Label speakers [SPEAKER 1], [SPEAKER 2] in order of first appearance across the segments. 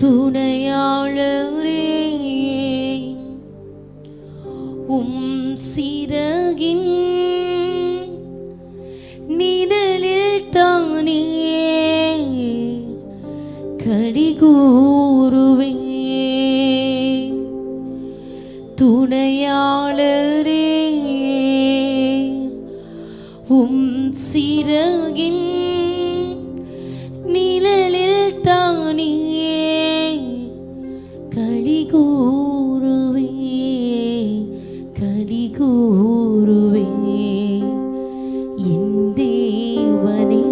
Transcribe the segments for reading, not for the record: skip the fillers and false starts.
[SPEAKER 1] துணையாளரே சிறகின் நிழலில் தானே கடிகூறுவே துணையாளரே சிறகின் நிழலில் தானே கடிகூறுவே கடிகூறுவே என் தேவனே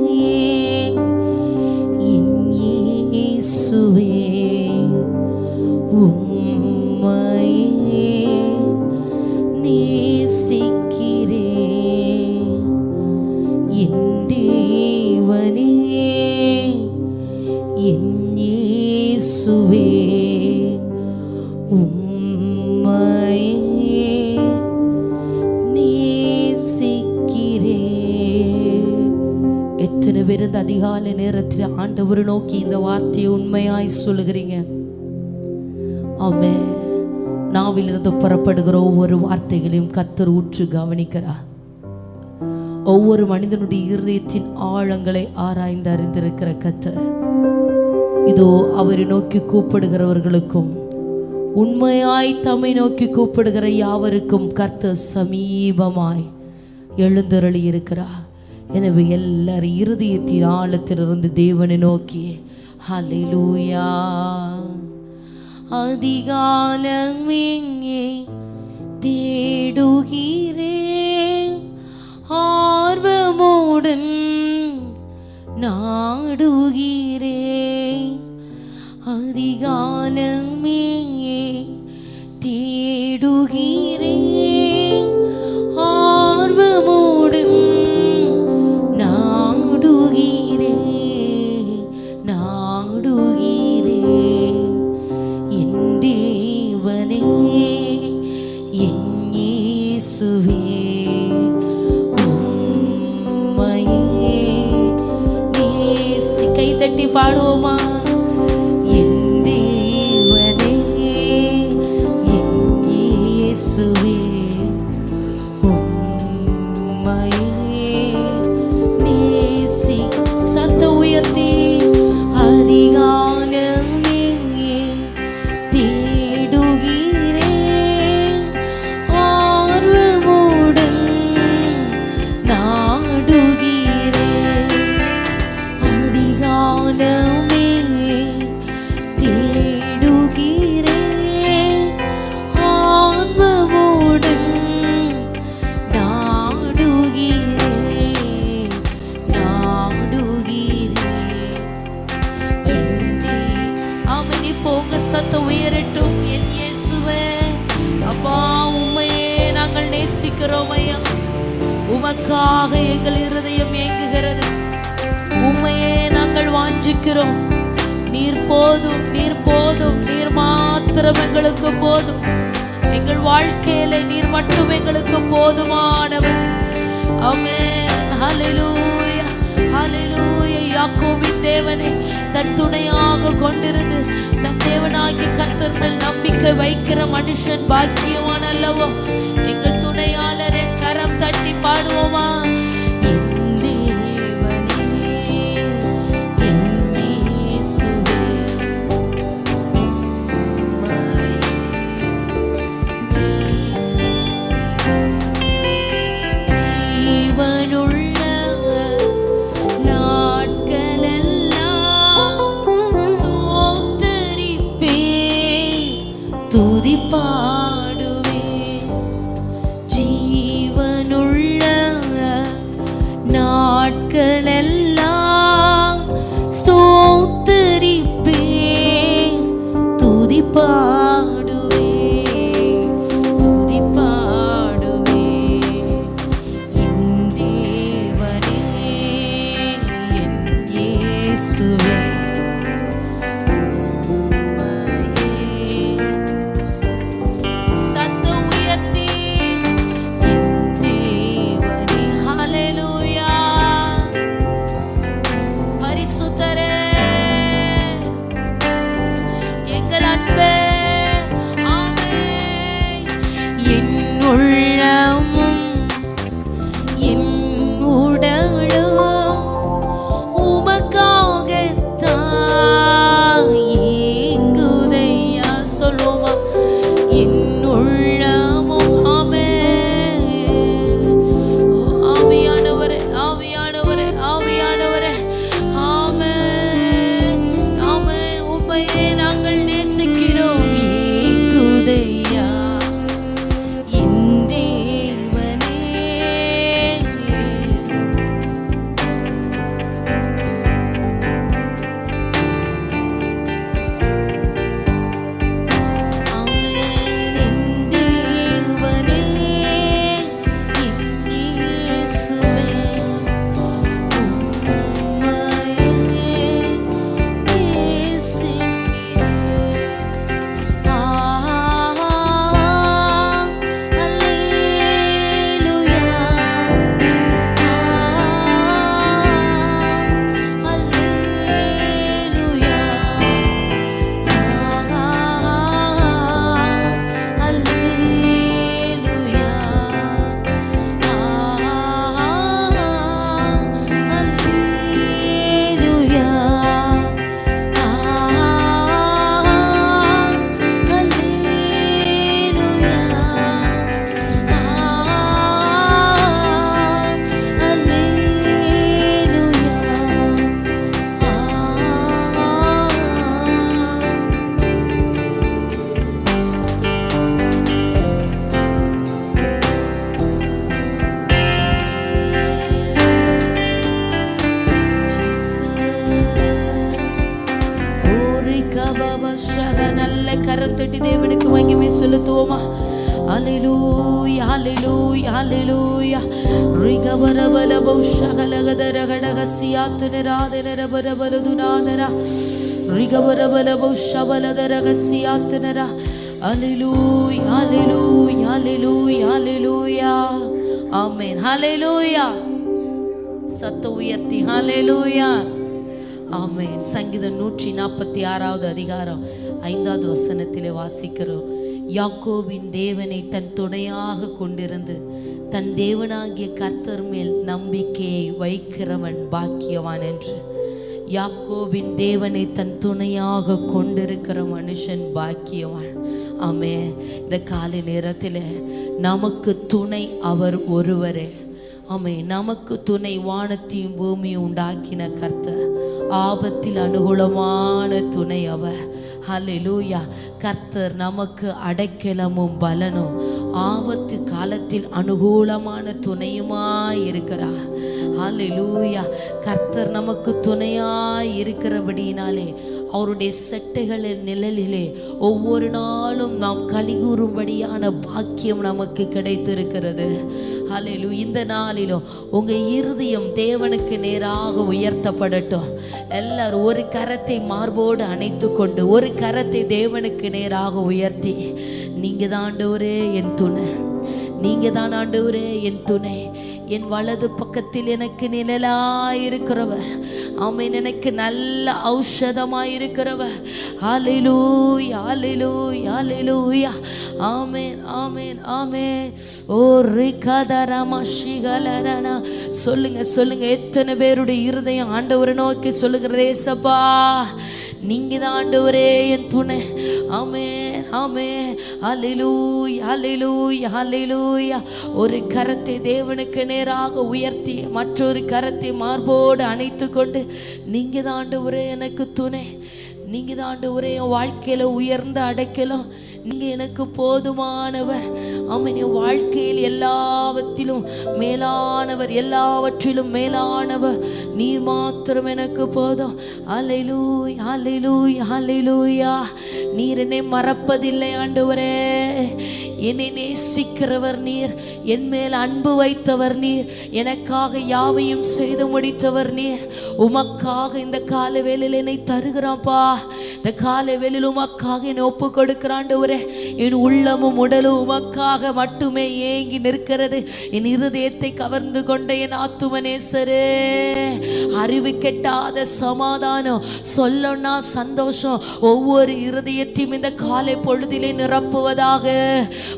[SPEAKER 1] என் இயேசுவே உம்மையே நேசிக்கிறேன் என் தேவனே என் இயேசுவே எத்தனை பேர் இந்த அதிகாலை நேரத்தில் ஆண்டவரை நோக்கி இந்த வார்த்தையை உண்மையாய் சொல்லுகிறீங்க? ஆமென். நாவிலிருந்து புறப்படுகிற ஒவ்வொரு வார்த்தைகளையும் கர்த்தர் ஊற்று கவனிக்கிறார். ஒவ்வொரு மனிதனுடைய இருதயத்தின் ஆழங்களை ஆராய்ந்து அறிந்திருக்கிற கர்த்தர் இதோ அவரை நோக்கி கூப்பிடுகிறவர்களுக்கும் உண்மையாய் தம்மை நோக்கி கூப்பிடுகிற யாவருக்கும் கர்த்தர் சமீபமாய் எழுந்தருளி இருக்கிறார். எனவே எல்லாரும் இருதயத்தின் ஆழத்திலிருந்து தேவனை நோக்கி ஹல்லேலூயா. அதிகாலம் எங்கே தேடுகிறேன், ஆர்வமுடன் நாடுகிறேன். அதிகாலம் எங்கே தேடுகிறேன், ஆர்வமுடன் நாடுகிறேன். என் தேவனே என் இயேசுவே உம்மையே நேசி. கை தட்டி பாடுவோமா? என் தேவனே என் இயேசுவே உம்மையே நேசி. சத்த உயர்த்தி அதிகாலமே தேடுகிறேன், ஆர்வமுடன் நாடுகிறேன். அதிகாலமே தேடுகிறேன், ஆர்வமுடன் நாடுகிறேன் நாடுகிறேன். அவனி போங்க, சத்தம் உயரட்டும். என் இயேசுவே அப்பா, உம்மையே நாங்கள் நேசிக்கிறோம் ஐயா. உமக்காக எங்கள் இருதயம் ஏங்குகிறது. உம்மையே நாங்கள் வாஞ்சிக்கிறோம். நீர் போதும், நீர் போதும், நீர் மாத்திரம் எங்களுக்கு போதும். எங்கள் வாழ்க்கையில நீர் மட்டும் எங்களுக்கு போதுமானவர். ஆமென். ஹல்லேலூயா ஹல்லேலூயா. யாக்கோபின் தேவனை தன் துணையாக கொண்டிருந்து தன் தேவனாகிய கர்த்தர் மேல் நம்பிக்கை வைக்கிற மனுஷன் பாக்கியவான் அல்லவோ. எங்கள் துணையாளரை கரம் தட்டி பாடுவோமா? என் தேவனே என் இயேசுவே ஜீவனுள்ள துதி பாடுவே. ஜீவனுள்ள நல்ல கரம் தட்டி தேவனுக்கு மகிமை செலுத்துவோமா? ஹல்லேலூயா ஹல்லேலூயா ஹல்லேலூயா. ரிகவரவல பௌஷகலகதர கடகசியாத்னராதனர பரபலதுநாதர ரிகவரவல பௌஷவலதர கசியாத்னர. ஹல்லேலூயா ஹல்லேலூயா ஹல்லேலூயா ஹல்லேலூயா. ஆமென். ஹல்லேலூயா. சத்த உயர்த்தி ஹல்லேலூயா. ஆமென். சங்கீதம் 146வது அதிகாரம் 5வது வசனத்திலே வாசிக்கிறோம். யாக்கோபின் தேவனை தன் துணையாக கொண்டிருந்து தன் தேவனாகிய கர்த்தர் மேல் நம்பிக்கையை வைக்கிறவன் பாக்கியவான் என்று. யாக்கோபின் தேவனை தன் துணையாக கொண்டிருக்கிற மனுஷன் பாக்கியவான். ஆமென். இந்த காலை நேரத்தில் நமக்கு துணை அவர் ஒருவரே. ஆமென். நமக்கு துணை வானத்தையும் பூமியும் உண்டாக்கின கர்த்தர். ஆபத்தில் அனுகூலமான துணை அவர். ஹல்லேலூயா. கர்த்தர் நமக்கு அடைக்கலமும் பலனும் ஆபத்து காலத்தில் அனுகூலமான துணையுமாய் இருக்கிறார். ஹல்லேலூயா. கர்த்தர் நமக்கு துணையாய் இருக்கிறபடியினாலே அவருடைய செட்டைகளின் நிழலிலே ஒவ்வொரு நாளும் நாம் கலிகூறும்படியான பாக்கியம் நமக்கு கிடைத்திருக்கிறது. ஹல்லேலூயா. இந்த நாளிலும் உங்க இருதயம் தேவனுக்கு நேராக உயர்த்தப்படட்டும். எல்லாரும் ஒரு கரத்தை மார்போடு அணைத்து கொண்டு ஒரு கரத்தை தேவனுக்கு நேராக உயர்த்தி, நீங்க தான் ஆண்டவரே என் துணை, நீங்க தான் ஆண்டவரே என் துணை, என் வலது பக்கத்தில் எனக்கு நிழலாயிருக்கிறவர், ஆமென், எனக்கு நல்ல ஔஷதமாயிருக்கிறவர். ஹல்லேலூயா ஹல்லேலூயா ஹல்லேலூயா. ஆமென் ஆமென் ஆமென். ஓ ரிகதரமஷிகலரனா. சொல்லுங்க சொல்லுங்க. எத்தனை பேருடைய இருதயம் ஆண்டவரை நோக்கி சொல்லுகிறதே, ஏசப்பா நீங்க தான் ஆண்டவரே என் துணை. ஆமென் ஆமென். ஹல்லேலூயா ஹல்லேலூயா ஹல்லேலூயா. ஒரு கரத்தை தேவனுக்கு நேராக உயர்த்தி மற்றொரு கரத்தை மார்போடு அணைத்து கொண்டு, நீங்க தான் ஆண்டவரே எனக்கு துணை, நீங்க தான் ஆண்டவரே என் வாழ்க்கையில உயர்ந்த அடைக்கலம், நீங்க எனக்கு போதுமானவர். ஆமென். என் வாழ்க்கையில் எல்லாவற்றிலும் மேலானவர், எல்லாவற்றிலும் மேலானவர், நீர் மாத்திரம் எனக்கு போதும். ஹல்லேலூயா ஹல்லேலூயா ஹல்லேலூயா. நீர் என்னை மறப்பதில்லை ஆண்டவரே, என்னை நேசிக்கிறவர் நீர், என் மேல் அன்பு வைத்தவர் நீர், எனக்காக யாவையும் செய்து முடித்தவர் நீர். உமக்காக இந்த கால வேளையில் என்னை தருகிறான்ப்பா. இந்த கால வேளையில் உமக்காக என்னை ஒப்பு கொடுக்கிறாண்டவரே. என் உள்ளமும் உடலும் உமக்காக மட்டுமே ஏங்கி நிற்கிறது. என் இருதயத்தை கவர்ந்து கொண்ட என் ஆத்துமனேசரே, அறிவு கெட்டாத சமாதானம், சொல்லனா சந்தோஷம் ஒவ்வொரு இருதயத்தையும் இந்த காலை பொழுதிலே நிரப்புவதாக.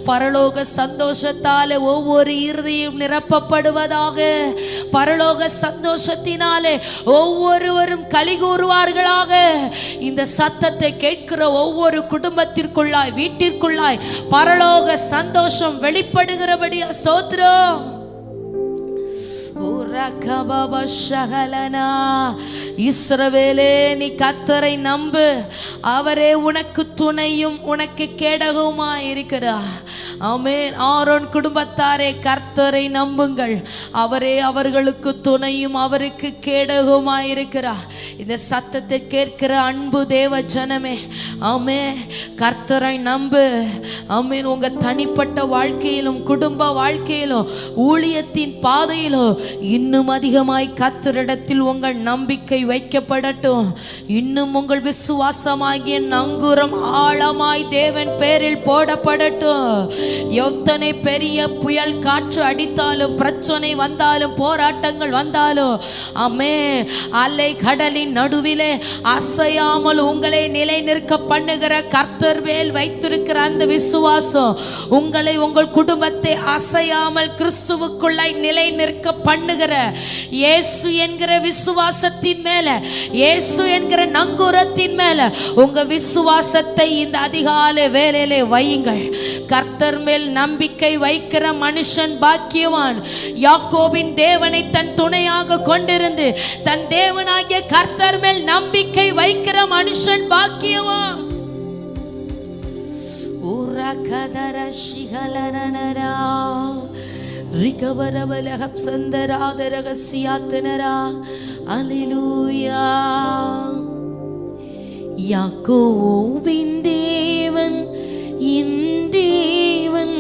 [SPEAKER 1] பரலோக சந்தோஷத்தாலே ஒவ்வொரு இருதயம் நிரப்பப்படுவதாக. பரலோக சந்தோஷத்தினாலே ஒவ்வொருவரும் கலிகூறுவார்களாக. இந்த சத்தத்தை கேட்கிற ஒவ்வொரு குடும்பத்திற்குள்ளாய், வீட்டிற்குள்ளாய் பரலோக சந்தோஷம் வெளிப்படுகிறபடி ஸ்தோத்திரம். இஸ்ரவேலே, நீ கர்த்தரை நம்பு, அவரே உனக்கு துணையும் உனக்கு கேடகமாய் இருக்கிறார். ஆமென். ஆரோன் குடும்பத்தாரே, கர்த்தரை நம்புங்கள், அவரே அவர்களுக்கு துணையும் அவருக்கு கேடகமாய் இருக்கிறார். இந்த சத்தத்தை கேட்கிற அன்பு தேவ ஜனமே, ஆமென், கர்த்தரை நம்பு. ஆமென். உங்க தனிப்பட்ட வாழ்க்கையிலும் குடும்ப வாழ்க்கையிலும் ஊழியத்தின் பாதையிலும் இன்னும் அதிகமாய் கர்த்தரிடத்தில் உங்கள் நம்பிக்கை வைக்கப்படட்டும். இன்னும் உங்கள் விசுவாசமாகிய நங்கூரம் ஆழமாய் தேவன் பேரில் போடப்படட்டும். எத்தனை பெரிய புயல் காற்று அடித்தாலும், பிரச்சனை வந்தாலும், போராட்டங்கள் வந்தாலும், ஆமே, அலை கடலின் நடுவிலே அசையாமல் உங்களை நிலை நிற்க பண்ணுகிற கர்த்தர் மேல் வைத்திருக்கிற அந்த விசுவாசம் உங்களை, உங்கள் குடும்பத்தை அசையாமல் கிறிஸ்துவுக்குள்ளாய் நிலை நிற்க பண்ணுகிற இயேசு என்கிற விசுவாசத்தின் மேல, இயேசு என்கிற நங்கூரத்தின் மேல உங்க விசுவாசத்தை இந்த அதிகாலை வேளையிலே வையுங்கள். கர்த்தர் மேல் நம்பிக்கை வைக்கிற மனுஷன் பாக்கியவான். யாக்கோபின் தேவனை தன் துணையாக கொண்டிருந்து தன் தேவனாகிய கர்த்தர் மேல் நம்பிக்கை வைக்கிற மனுஷன் பாக்கியவான். யாக்கோபின் தேவன் என் தேவன்,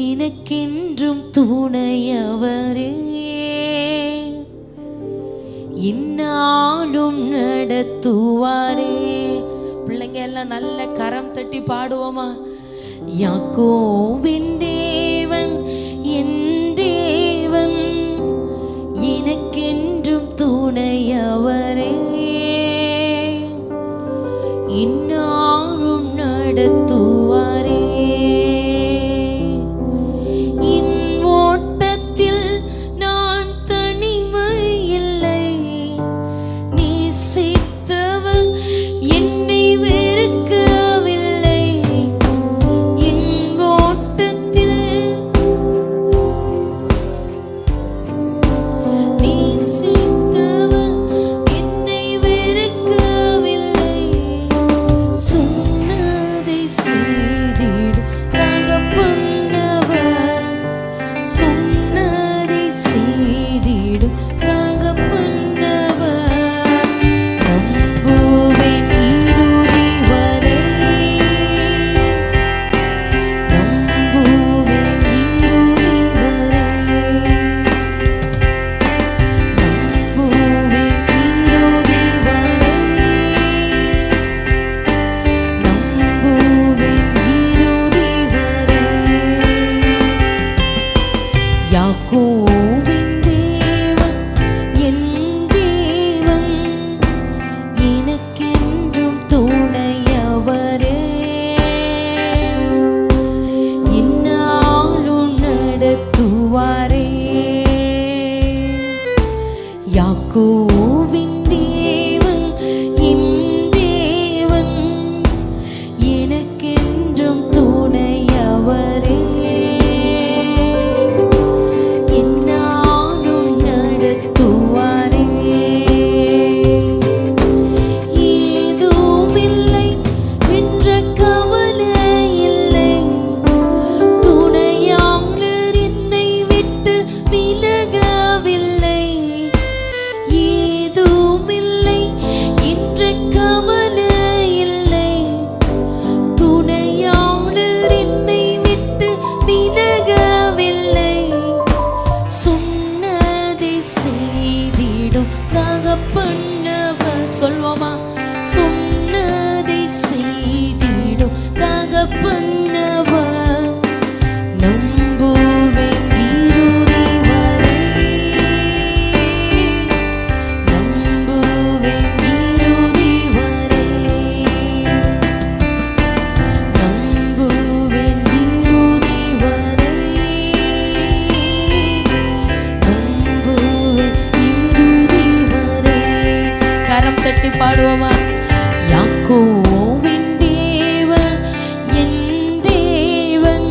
[SPEAKER 1] எனக்கென்றும் துணையவரே, இந்நாளும் நடத்துவாரே. பிள்ளைங்க எல்லாம் நல்ல கரம் தட்டி பாடுவோமா? யாக்கோபின் தேவன் என் தேவன், எனக்கென்றும் துணையவரே, இந்நாளும் நடத்துவாரே. என் ஓட்டத்தில் நான் தனிமையில்லை, நேசித்தவர் என்னை வெறுக்கவில்லை. என் ஓட்டத்தில் நேசித்தவர் என்னை வெறுக்கவில்லை. சொன்னதை செய்திடும் தகப்பனவர், சொன்னதை செய்திடும் தகப்பனவர். நம்புவேன் இறுதி வரை, நம்புவேன் இறுதி வரை, நம்புவேன் இறுதி வரை, நம்புவேன் இறுதி வரை. யாக்கோபின் தேவன் என் தேவன், எனக்கென்றும் துணையவரே, இந்நாளும் நடத்துவாரே. யாக்கோபின் தேவன் என் தேவன், எனக்கென்றும் துணையவரே, இந்நாளும் நடத்துவாரே. ஏதுமில்லை என்ற கவலை இல்லை, துணையாளர் என்னை விட்டு விலகவில்லை. ஏதுமில்லை என்ற கவலை இல்லை, துணையாளர் என்னை விட்டு விலகவில்லை. சொன்னதை செய்திடும் தகப்பனவர். சொல்வோமா? சொன்னதை செய்திடும் தகப்பனவர். நம்புவேன் இறுதி வரை, நம்புவேன் இறுதி வரை, நம்புவேன் இறுதி வரை, நம்புவேன் இறுதி வரை. கரம் தட்டி பாடுவோமா? யாக்கோபின் தேவன் என் தேவன்,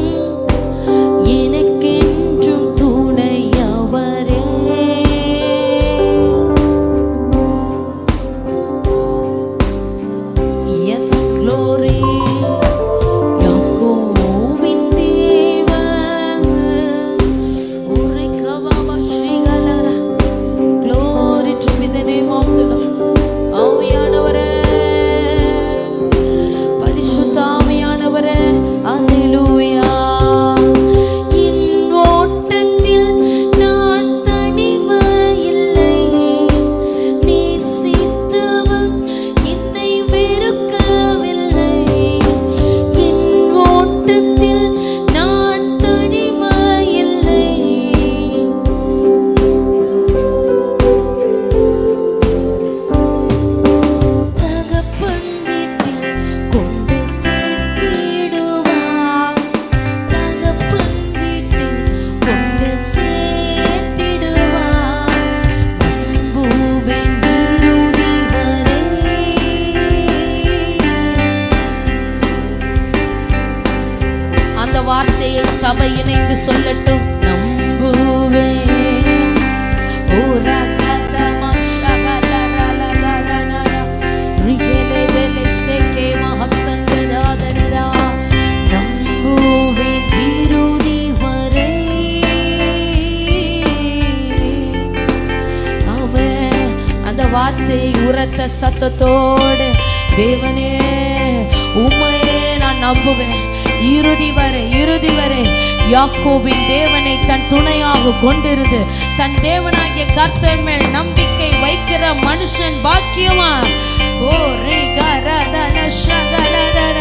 [SPEAKER 1] எனக்கென்றும் துணையவரே. S glory. யாக்கோபின் தேவன், உரைக்கவாமா ஸ்ரீகலரா. Glory to be the name of the Lord. ஆவியானவரே, பரிசுத்த ஆவியானவரே, அல்லேலூயா. என் ஓட்டத்தில் நான் தனிமையில்லை, நேசித்தவர் என்னை வெறுக்கவில்லை. என் ஓட்டத்தில் நான் தனிமையில்லை, தகப்பன் வீட்டில் கொண்டு சேர்த்திடுவார், தகப்பன் வீட்டில் கொண்டு சேர்த்திடுவார். நம்புவேன் இறுதி வரை, அந்த வார்த்தையை சபை இணைந்து சொல்லட்டும். நம்புவேன். ஓரா கதமா ஷகலரலரலரா, ரிகெலெலெ செகே மஹப்சங்கதாதனரா. நம்புவேன் இறுதி வரை, அவன் அந்த வார்த்தையை உரத்த உரத்த சத்தத்தோடு, தேவனே உம்மையே நான் நம்புவேன். இறுதி வரை யாக்கோபின் தேவனை தன் துணையாக கொண்டிருந்து தன் தேவனாகிய கர்த்தர் மேல் நம்பிக்கை வைக்கிற மனுஷன் பாக்கியவான். ஓ ரிகரதன ஷகலரர,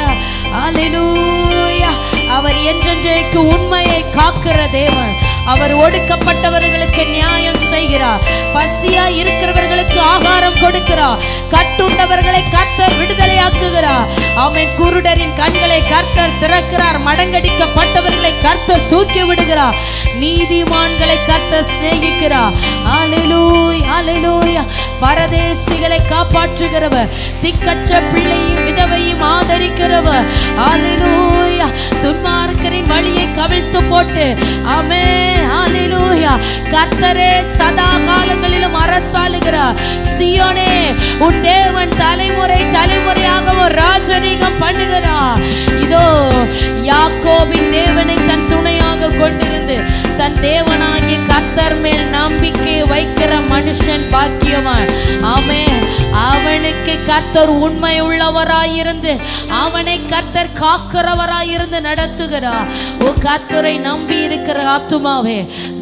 [SPEAKER 1] அல்லேலூயா. அவர் என்றென்றைக்கு உண்மையை காக்கிற தேவன். அவர் ஒடுக்கப்பட்டவர்களுக்கு நியாயம் செய்கிறார். பசியா இருக்கிறவர்களுக்கு ஆகாரம் கொடுக்கிறார். கட்டுண்டவர்களை கர்த்தர் விடுதலையாக்குகிறார். ஆமென். குருடரின் கண்களை கர்த்தர் திறக்கிறார். மடங்கடிக்கப்பட்டவர்களை கர்த்தர் தூக்கி விடுகிறார். நீதிமான்களை கர்த்தர் சிநேகிக்கிறார். அல்லேலூயா, அல்லேலூயா. பரதேசிகளை காப்பாற்றுகிறவர், திக்கற்ற பிள்ளையும் விதவையும் ஆதரிக்கிறவர். அல்லேலூயா. துன்மார்க்கரின் வழியை கவிழ்த்து போட்டு, ஆமென், அல்லேலூயா, கர்த்தரே சதா காலங்களிலும் அரசாளுகிறார். சீயோனே, உன் தேவன் தலைமுறை தலைமுறையாக ஒரு ராஜரீகம் பண்ணுகிறார். இதோ யாக்கோபின் தேவனை தன் துணையாக கொண்டிருந்து தன் தேவனாகிய கர்த்தர் மேல் நம்பிக்கை வைக்கிற மனுஷன் பாக்கியவான். ஆமென். அவனுக்கு கர்த்தர் உண்மை உள்ளவராயிருந்து அவனை கர்த்தர் காக்கிறவராயிருந்து நடத்துகிறார். ஓ கர்த்தரை நம்பி இருக்கிற ஆத்துமாவே,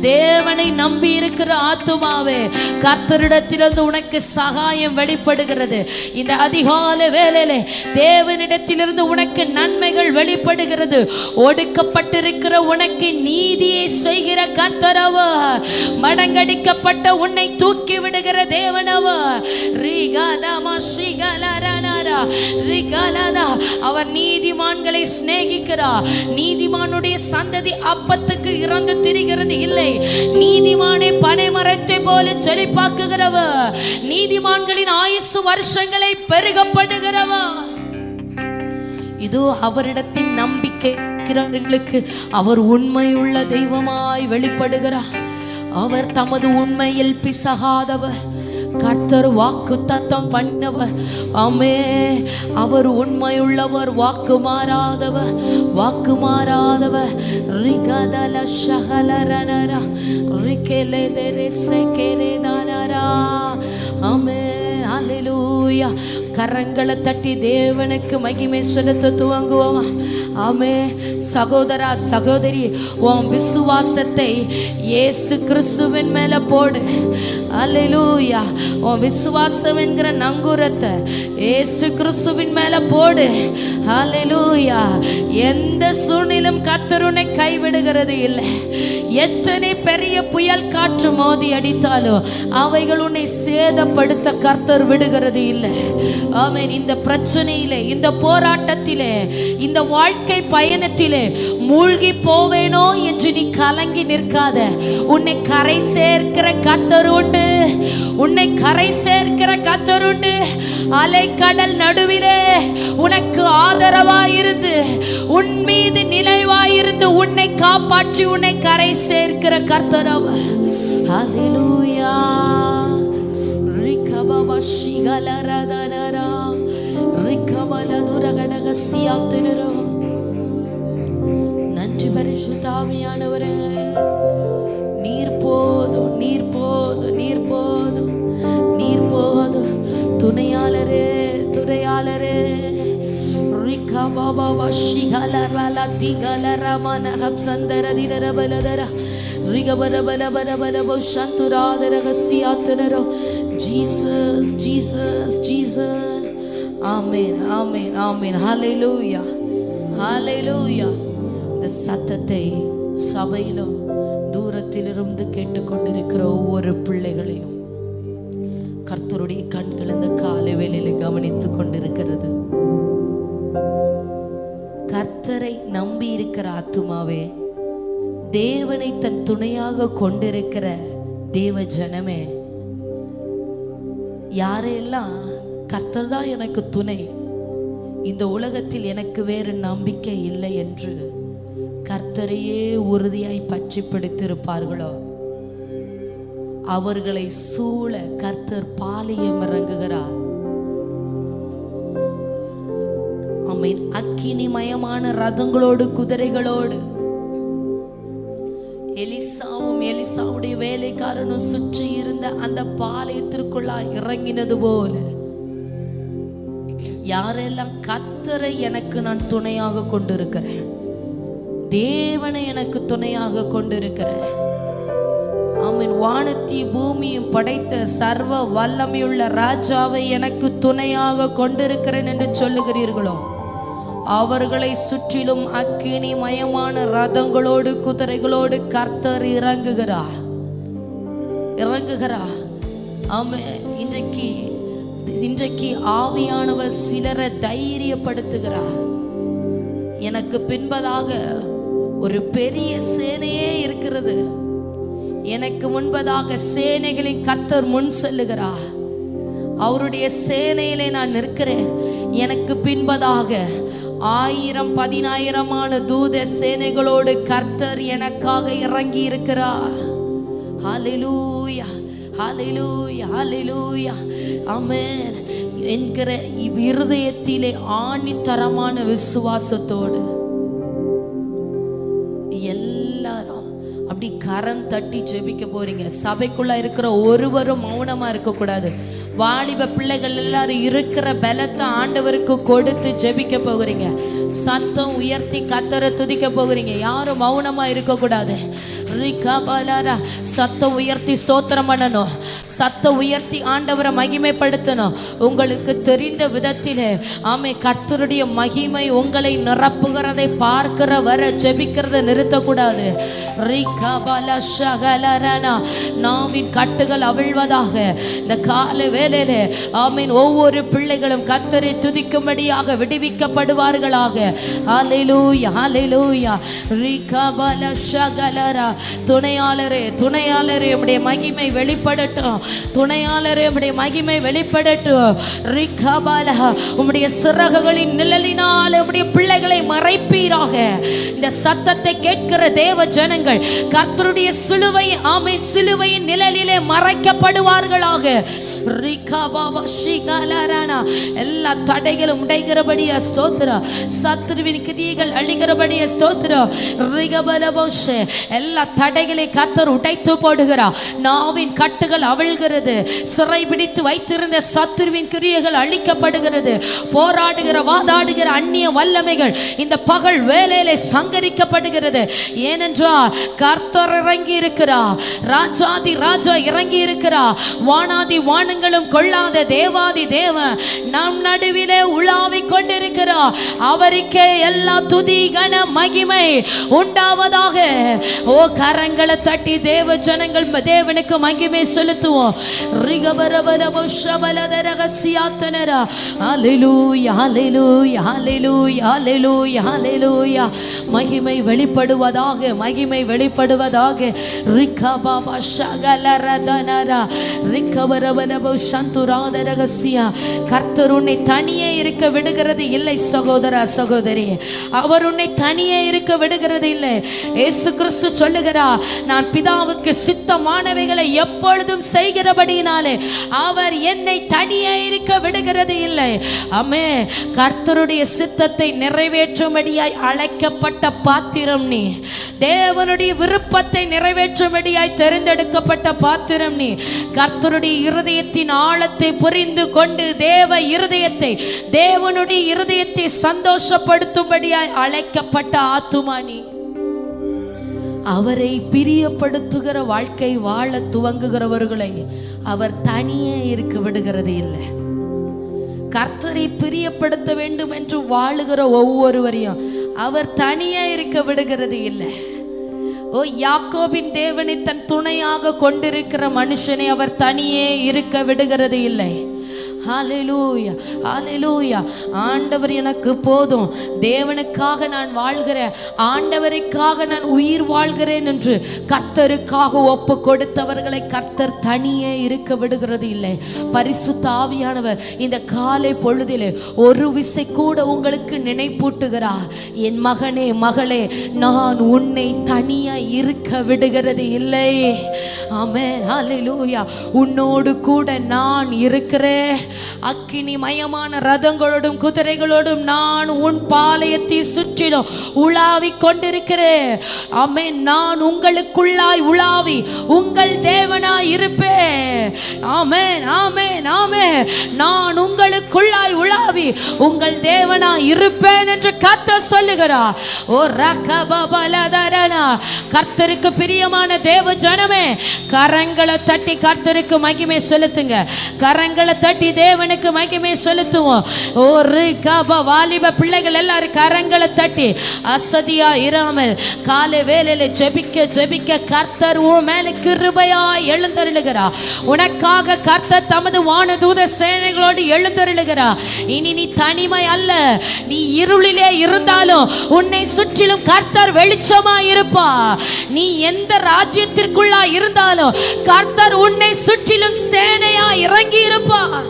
[SPEAKER 1] தேவனை நம்பி இருக்கிற ஆத்துமாவே, கர்த்தரிடத்திலிருந்து உனக்கு சகாயம் வெளிப்படுகிறது. இந்த அதிகாலை வேளையிலே தேவனிடத்திலிருந்து உனக்கு நன்மைகள் வெளிப்படுகிறது. ஒடுக்கப்பட்டிருக்கிற உனக்கு நீதியை செய்கிற கர்த்தரவர், மடங்கடிக்கப்பட்ட உன்னை தூக்கி விடுகிற தேவனவர். அவர் நீதிமான்களை சிநேகிக்கிறார். நீதிமானுடைய சந்ததி அப்பத்துக்கு இறந்து திரிகிறது இல்லை. நீதிமானை பனைமரத்தை போல செழிப்பாக்குகிறவர், நீதிமான்களின் ஆயுசு வருஷங்களை பெருக பண்ணுகிறவர். இதோ அவரிடத்தின் நம்பிக்கைக்கு அவர் உண்மையுள்ள தெய்வமாய் வெளிப்படுகிறார். அவர் தமது உண்மையில் பிசகாதவர், கர்த்தர் வாக்கு தத்தம் பண்ணவர். ஆமே, அவர் உண்மையுள்ளவர், வாக்கு மாறாதவர், வாக்கு மாறாதவர். ரிகதல ஷகலரனரா ரிகெலே தெரேசே கேரேதானரா. ஆமே, அல்லேலூயா. கரங்களை தட்டி தேவனுக்கு மகிமை செலுத்த துவங்குவோமா? ஆமே. சகோதரா சகோதரி, உன் விசுவாசத்தை இயேசு கிறிஸ்துவின் மேல போடு. அல்லேலூயா. உன் விசுவாசம் என்கிற நங்கூரத்தை இயேசு கிறிஸ்துவின் மேல போடு. அல்லேலூயா. எந்த சூழ்நிலும் கர்த்தர் உன்னை கைவிடுகிறது இல்லை. எத்தனை பெரிய புயல் காற்று மோதி அடித்தாலும் அவைகள் உன்னை சேதப்படுத்த கர்த்தர் விடுகிறது இல்லை. ஆமென். இந்த பிரச்சனையிலே, இந்த போராட்டத்திலே, இந்த வாழ்க்கை பயணத்திலே மூழ்கி போவேனோ என்று நீ கலங்கி நிற்காத. உன்னை கரை சேர்க்கிற கர்த்தர் உண்டு. உன்னை கரை சேர்க்கிற கர்த்தர் உண்டு. அலைக்கடல் நடுவிலே உனக்கு ஆதரவாயிருந்து, உன் மீது நிலைவாயிருந்து, உன்னை காப்பாற்றி உன்னை கரை சேர்க்கிற கர்த்தர் அவர். ஹல்லேலூயா. ரிகபப ஷிகலரதனரா ரிகபலதுரகடகசியாத்துனரோ. நன்றி பரிசுத்தாவியானவரே. நீர் போதும், நீர் போதும், நீர் போதும், நீர் போதும். துணையாளரே, துணையாளரே. ரிகபப ஷிகலரல திகலரமனஹப் சந்தரதிரபலதரா Jesus, Jesus, Jesus. Amen, amen, amen. Hallelujah, hallelujah. இந்த சத்தத்தை சபையிலும் தூரத்திலிருந்து கேட்டுக்கொண்டிருக்கிற ஒவ்வொரு பிள்ளைகளையும் கர்த்தருடைய கண்கள் இந்த காலை வேளையில் கவனித்துக் கொண்டிருக்கிறது. கர்த்தரை நம்பி இருக்கிற ஆத்துமாவே, தேவனை தன் துணையாக கொண்டிருக்கிற தேவ ஜனமே, யாரெல்லாம் கர்த்தர் தான் எனக்கு துணை, இந்த உலகத்தில் எனக்கு வேறு நம்பிக்கை இல்லை என்று கர்த்தரையே உறுதியாய் பற்றி பிடித்திருப்பார்களோ அவர்களை சூழ கர்த்தர் பாளையம் இறங்குகிறார். ஆமென். அக்கினிமயமான ரதங்களோடு குதிரைகளோடு எலிசாவும் எலிசாவுடைய வேலைக்காரனும் சுற்றி இருந்த அந்த பாளையத்திற்குள்ளா இறங்கினது போல யாரெல்லாம் கர்த்தரை எனக்கு நான் துணையாக கொண்டிருக்கிறேன், தேவனை எனக்கு துணையாக கொண்டிருக்கிறேன், ஆமென், வானத்தி பூமியும் படைத்த சர்வ வல்லமையுள்ள ராஜாவை எனக்கு துணையாக கொண்டிருக்கிறேன் என்று சொல்லுகிறீர்களோ, அவர்களை சுற்றிலும் அக்கினி மயமான ரதங்களோடு குதிரைகளோடு கர்த்தர் இறங்குகிறார். ஆமென். இன்றைக்கு ஆவியானவர் சிலரை தைரியப்படுத்துகிறார். எனக்கு பின்பதாக ஒரு பெரிய சேனையே இருக்கிறது, எனக்கு முன்பதாக சேனைகளின் கர்த்தர் முன் செல்லுகிறார், அவருடைய சேனையிலே நான் நிற்கிறேன், எனக்கு பின்பதாக 1000-10,000 தூத சேனைகளோடு கர்த்தர் எனக்காக இறங்கி இருக்கிறார். ஹல்லேலூயா, ஹல்லேலூயா, ஹல்லேலூயா, ஆமென் என்கிற இருதயத்திலே ஆணித்தரமான விசுவாசத்தோடு எல்லாரும் அப்படி கரம் தட்டி ஜெபிக்க போறீங்க. சபைக்குள்ள இருக்கிற ஒருவரும் மௌனமா இருக்க கூடாது. வாலிப பிள்ளைகள் எல்லாரும் இருக்கிற பலத்தை ஆண்டவருக்கு கொடுத்து ஜெபிக்க போகிறீங்க. சத்தம் உயர்த்தி கர்த்தரை துதிக்க போகிறீங்க. யாரும் மௌனமா இருக்க கூடாது. சத்தம் உயர்த்தி ஸ்தோத்திரம் பண்ணணும், சத்தம் உயர்த்தி ஆண்டவரை மகிமைப்படுத்தணும். உங்களுக்கு தெரிந்த விதத்திலே ஆமே கர்த்தருடைய மகிமை உங்களை நிரப்புகிறதை பார்க்கிற வர ஜெபிக்கிறத நிறுத்தக்கூடாது. நாவின் கட்டுகள் அவிழ்வதாக. இந்த கால வேளையிலே ஆமீன் ஒவ்வொரு பிள்ளைகளும் கர்த்தரை துதிக்கும்படியாக விடுவிக்கப்படுவார்களாக. ஹல்லேலூயா, ஹல்லேலூயா. துணையாளரே, துணையாளரே உம்முடைய மகிமை வெளிப்படட்டும். துணையாளரே உம்முடைய மகிமை வெளிப்படட்டும். உம்முடைய சிறகுகளின் நிழலினால் உம்முடைய பிள்ளைகளை மறைப்பீராக. இந்த சத்தத்தை கேட்கிற தேவ ஜனங்கள் கர்த்தருடைய சிலுவை ஆமென் சிலுவையின் நிழலிலே மறைக்கப்படுவார்களாக. எல்லா தடைகளும் உடைகிறபடியா ஸ்தோத்திரம். சத்துருவின் கிரியைகள் அழிகிறபடியா ஸ்தோத்திரம். எல்லா தடைகளை கர்த்தர் உடைத்து போடுகிறார். நாவின் கட்டுகள் அவிழ்கிறது. சிறை பிடித்து வைத்திருந்த சத்துருவின் கிரியைகள் அழிக்கப்படுகிறது. போராடுகிற வாதாடுகிற அந்நிய வல்லமைகள் இந்த பகல் வேளையிலே சங்கரிக்கப்படுகிறது. ஏனென்றால் கர்த்தர் இறங்கி இருக்கிறார். ராஜாதி ராஜா இறங்கி இருக்கிறார். வானாதி வானங்களும் கொள்ளாத தேவாதி தேவன் நம் நடுவிலே உலாவிக் கொண்டிருக்கிறார். அவருக்கே எல்லா துதி கன மகிமை உண்டாவதாக. ஓ கரங்களை தட்டி தேவ ஜனங்கள் தேவனுக்கு மகிமை செலுத்துவோம். ஹல்லேலூயா, ஹல்லேலூயா, ஹல்லேலூயா, ஹல்லேலூயா, ஹல்லேலூயா. மகிமை வெளிப்படுவதாக, மகிமை வெளிப்படுவதாக. கர்த்தர் உன்னை தனியே இருக்க விடுகிறது இல்லை சகோதரா சகோதரி. அவர் உன்னை தனியே இருக்க விடுகிறது இல்லை. இயேசு கிறிஸ்து சொல்லுகிறார், நான் பிதாவுக்கு சித்தமானவைகளை எப்பொழுதும் செய்கிறபடியினாலே அவர் என்னை தனியே இருக்க விடுகிறது இல்லை. ஆமே, கர்த்தருடைய சித்தத்தை நிறைவேற்றும்படியாய் அழைக்கப்பட்ட பாத்திரம் நீ. தேவனுடைய விருப்பத்தை நிறைவேற்றும்படியாய் தெரிந்தெடுக்கப்பட்ட பாத்திரம் நீ. கர்த்தருடைய இருதயத்தின் ஆழத்தை புரிந்து கொண்டு தேவ இருதயத்தை தேவனுடைய இருதயத்தை சந்தோஷப்படுத்தும்படியாய் அழைக்கப்பட்ட ஆத்துமா நீ. அவரை பிரியப்படுத்துகிற வாழ்க்கை வாழ துவங்குகிறவர்களை அவர் தனியே இருக்க விடுகிறது இல்லை. கர்த்தரை பிரியப்படுத்த வேண்டும் என்று வாழுகிற ஒவ்வொருவரையும் அவர் தனியே இருக்க விடுகிறது இல்லை. ஓ யாக்கோபின் தேவனை தன் துணையாக கொண்டிருக்கிற மனுஷனை அவர் தனியே இருக்க விடுகிறது இல்லை. ஹல்லேலூயா, ஹல்லேலூயா. ஆண்டவர் எனக்கு போதும், தேவனுக்காக நான் வாழ்கிறேன், ஆண்டவருக்காக நான் உயிர் வாழ்கிறேன் என்று கர்த்தருக்காக ஒப்பு கொடுத்தவர்களை கர்த்தர் தனியே இருக்க விடுகிறது இல்லை. பரிசுத்த ஆவியானவர் இந்த காலை பொழுதிலே ஒரு விசை கூட உங்களுக்கு நினைப்பூட்டுகிறார். என் மகனே மகளே, நான் உன்னை தனியா இருக்க விடுகிறது இல்லை. ஆமென், ஹல்லேலூயா. உன்னோடு கூட நான் இருக்கிறேன். அக்கினி மயமான ரதங்களோடும் குதிரைகளோடும் நான் உன் பாளையத்தை சுற்றிலும் உலாவி கொண்டிருக்கிறேன். ஆமென். நான் உங்களுக்குள்ளாய் உலாவி உங்கள் தேவனாய் இருப்பேன். ஆமென், ஆமென், ஆமென். நான் உங்களுக்குள்ளாய் உலாவி உங்கள் தேவனாய் இருப்பேன் என்று கர்த்தர் சொல்லுகிறார். ஓ ரகபபலதரனா. கர்த்தருக்கு பிரியமான தேவ ஜனமே, கரங்களை தட்டி கர்த்தருக்கு மகிமை செலுத்துங்க. கரங்களை தட்டி தேவனுக்கு மகிமை செலுத்துவோம். ஒரு வாலிப பிள்ளைகள் எல்லாரும் கரங்களை தட்டி அசதியா இராமல் காலை வேளையில ஜெபிக்க ஜெபிக்க கர்த்தர் உன் மேல கிருபையாய் எழுந்தருளுகிறார். உனக்காக கர்த்தர் தமது வானதூத சேனைகளோடு எழுந்தருளுகிறார். இனி நீ தனிமை அல்ல. நீ இருளிலே இருந்தாலும் உன்னை சுற்றிலும் கர்த்தர் வெளிச்சமாய் இருப்பார். நீ எந்த ராஜ்யத்திற்குள்ளா இருந்தாலும் கர்த்தர் உன்னை சுற்றிலும் சேனையா இறங்கி இருப்பார்.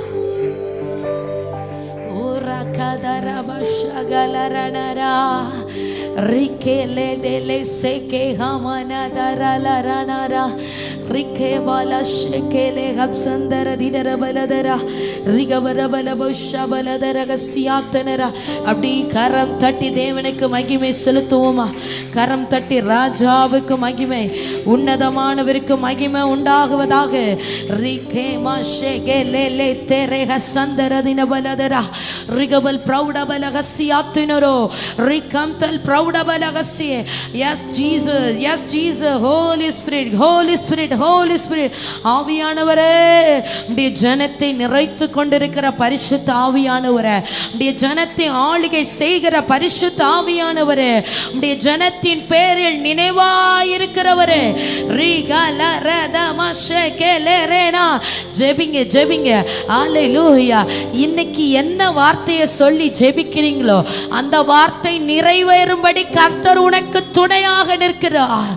[SPEAKER 1] Rikele dele seke hamana darala ranara rike bala shekele hapsandara didara baladara rigavara balabusha baladara gasiyatanara. அப்படி கரம் தட்டி தேவனுக்கு மகிமை செலுத்துவோமா? கரம் தட்டி ராஜாவுக்கு மகிமை, உன்னதமானவருக்கு மகிமை உண்டாகுவதாக. ரிகே மாஷேகேலே தெரே ஹசந்தர தின பலதரா ரிகவல் பிரௌட பலகசியாத்தினரோ ரிகம்தல் பிரௌட பலகசிய. Yes Jesus, yes Jesus. Holy Spirit, Holy Spirit, Holy Spirit. ஆவியானவரே, உம்முடைய ஜனத்தை நிறைத்து கொண்டிருக்கிற பரிசுத்த ஆவியானவரே, உம்முடைய ஜனத்தை ஆளுகை செய்கிற பரிசுத்த ஆவியானவரே, உம்முடைய ஜனத்தின் பேரில் நினைவாயிருக்கிறவரே. ஜெபிங்க ஜெபிங்க. ஹல்லேலூயா. இன்னைக்கு என்ன வார்த்தையை சொல்லி ஜெபிக்கிறீங்களோ அந்த வார்த்தை நிறைவேறும்படி கர்த்தர் உனக்கு துணையாக நிற்கிறார்.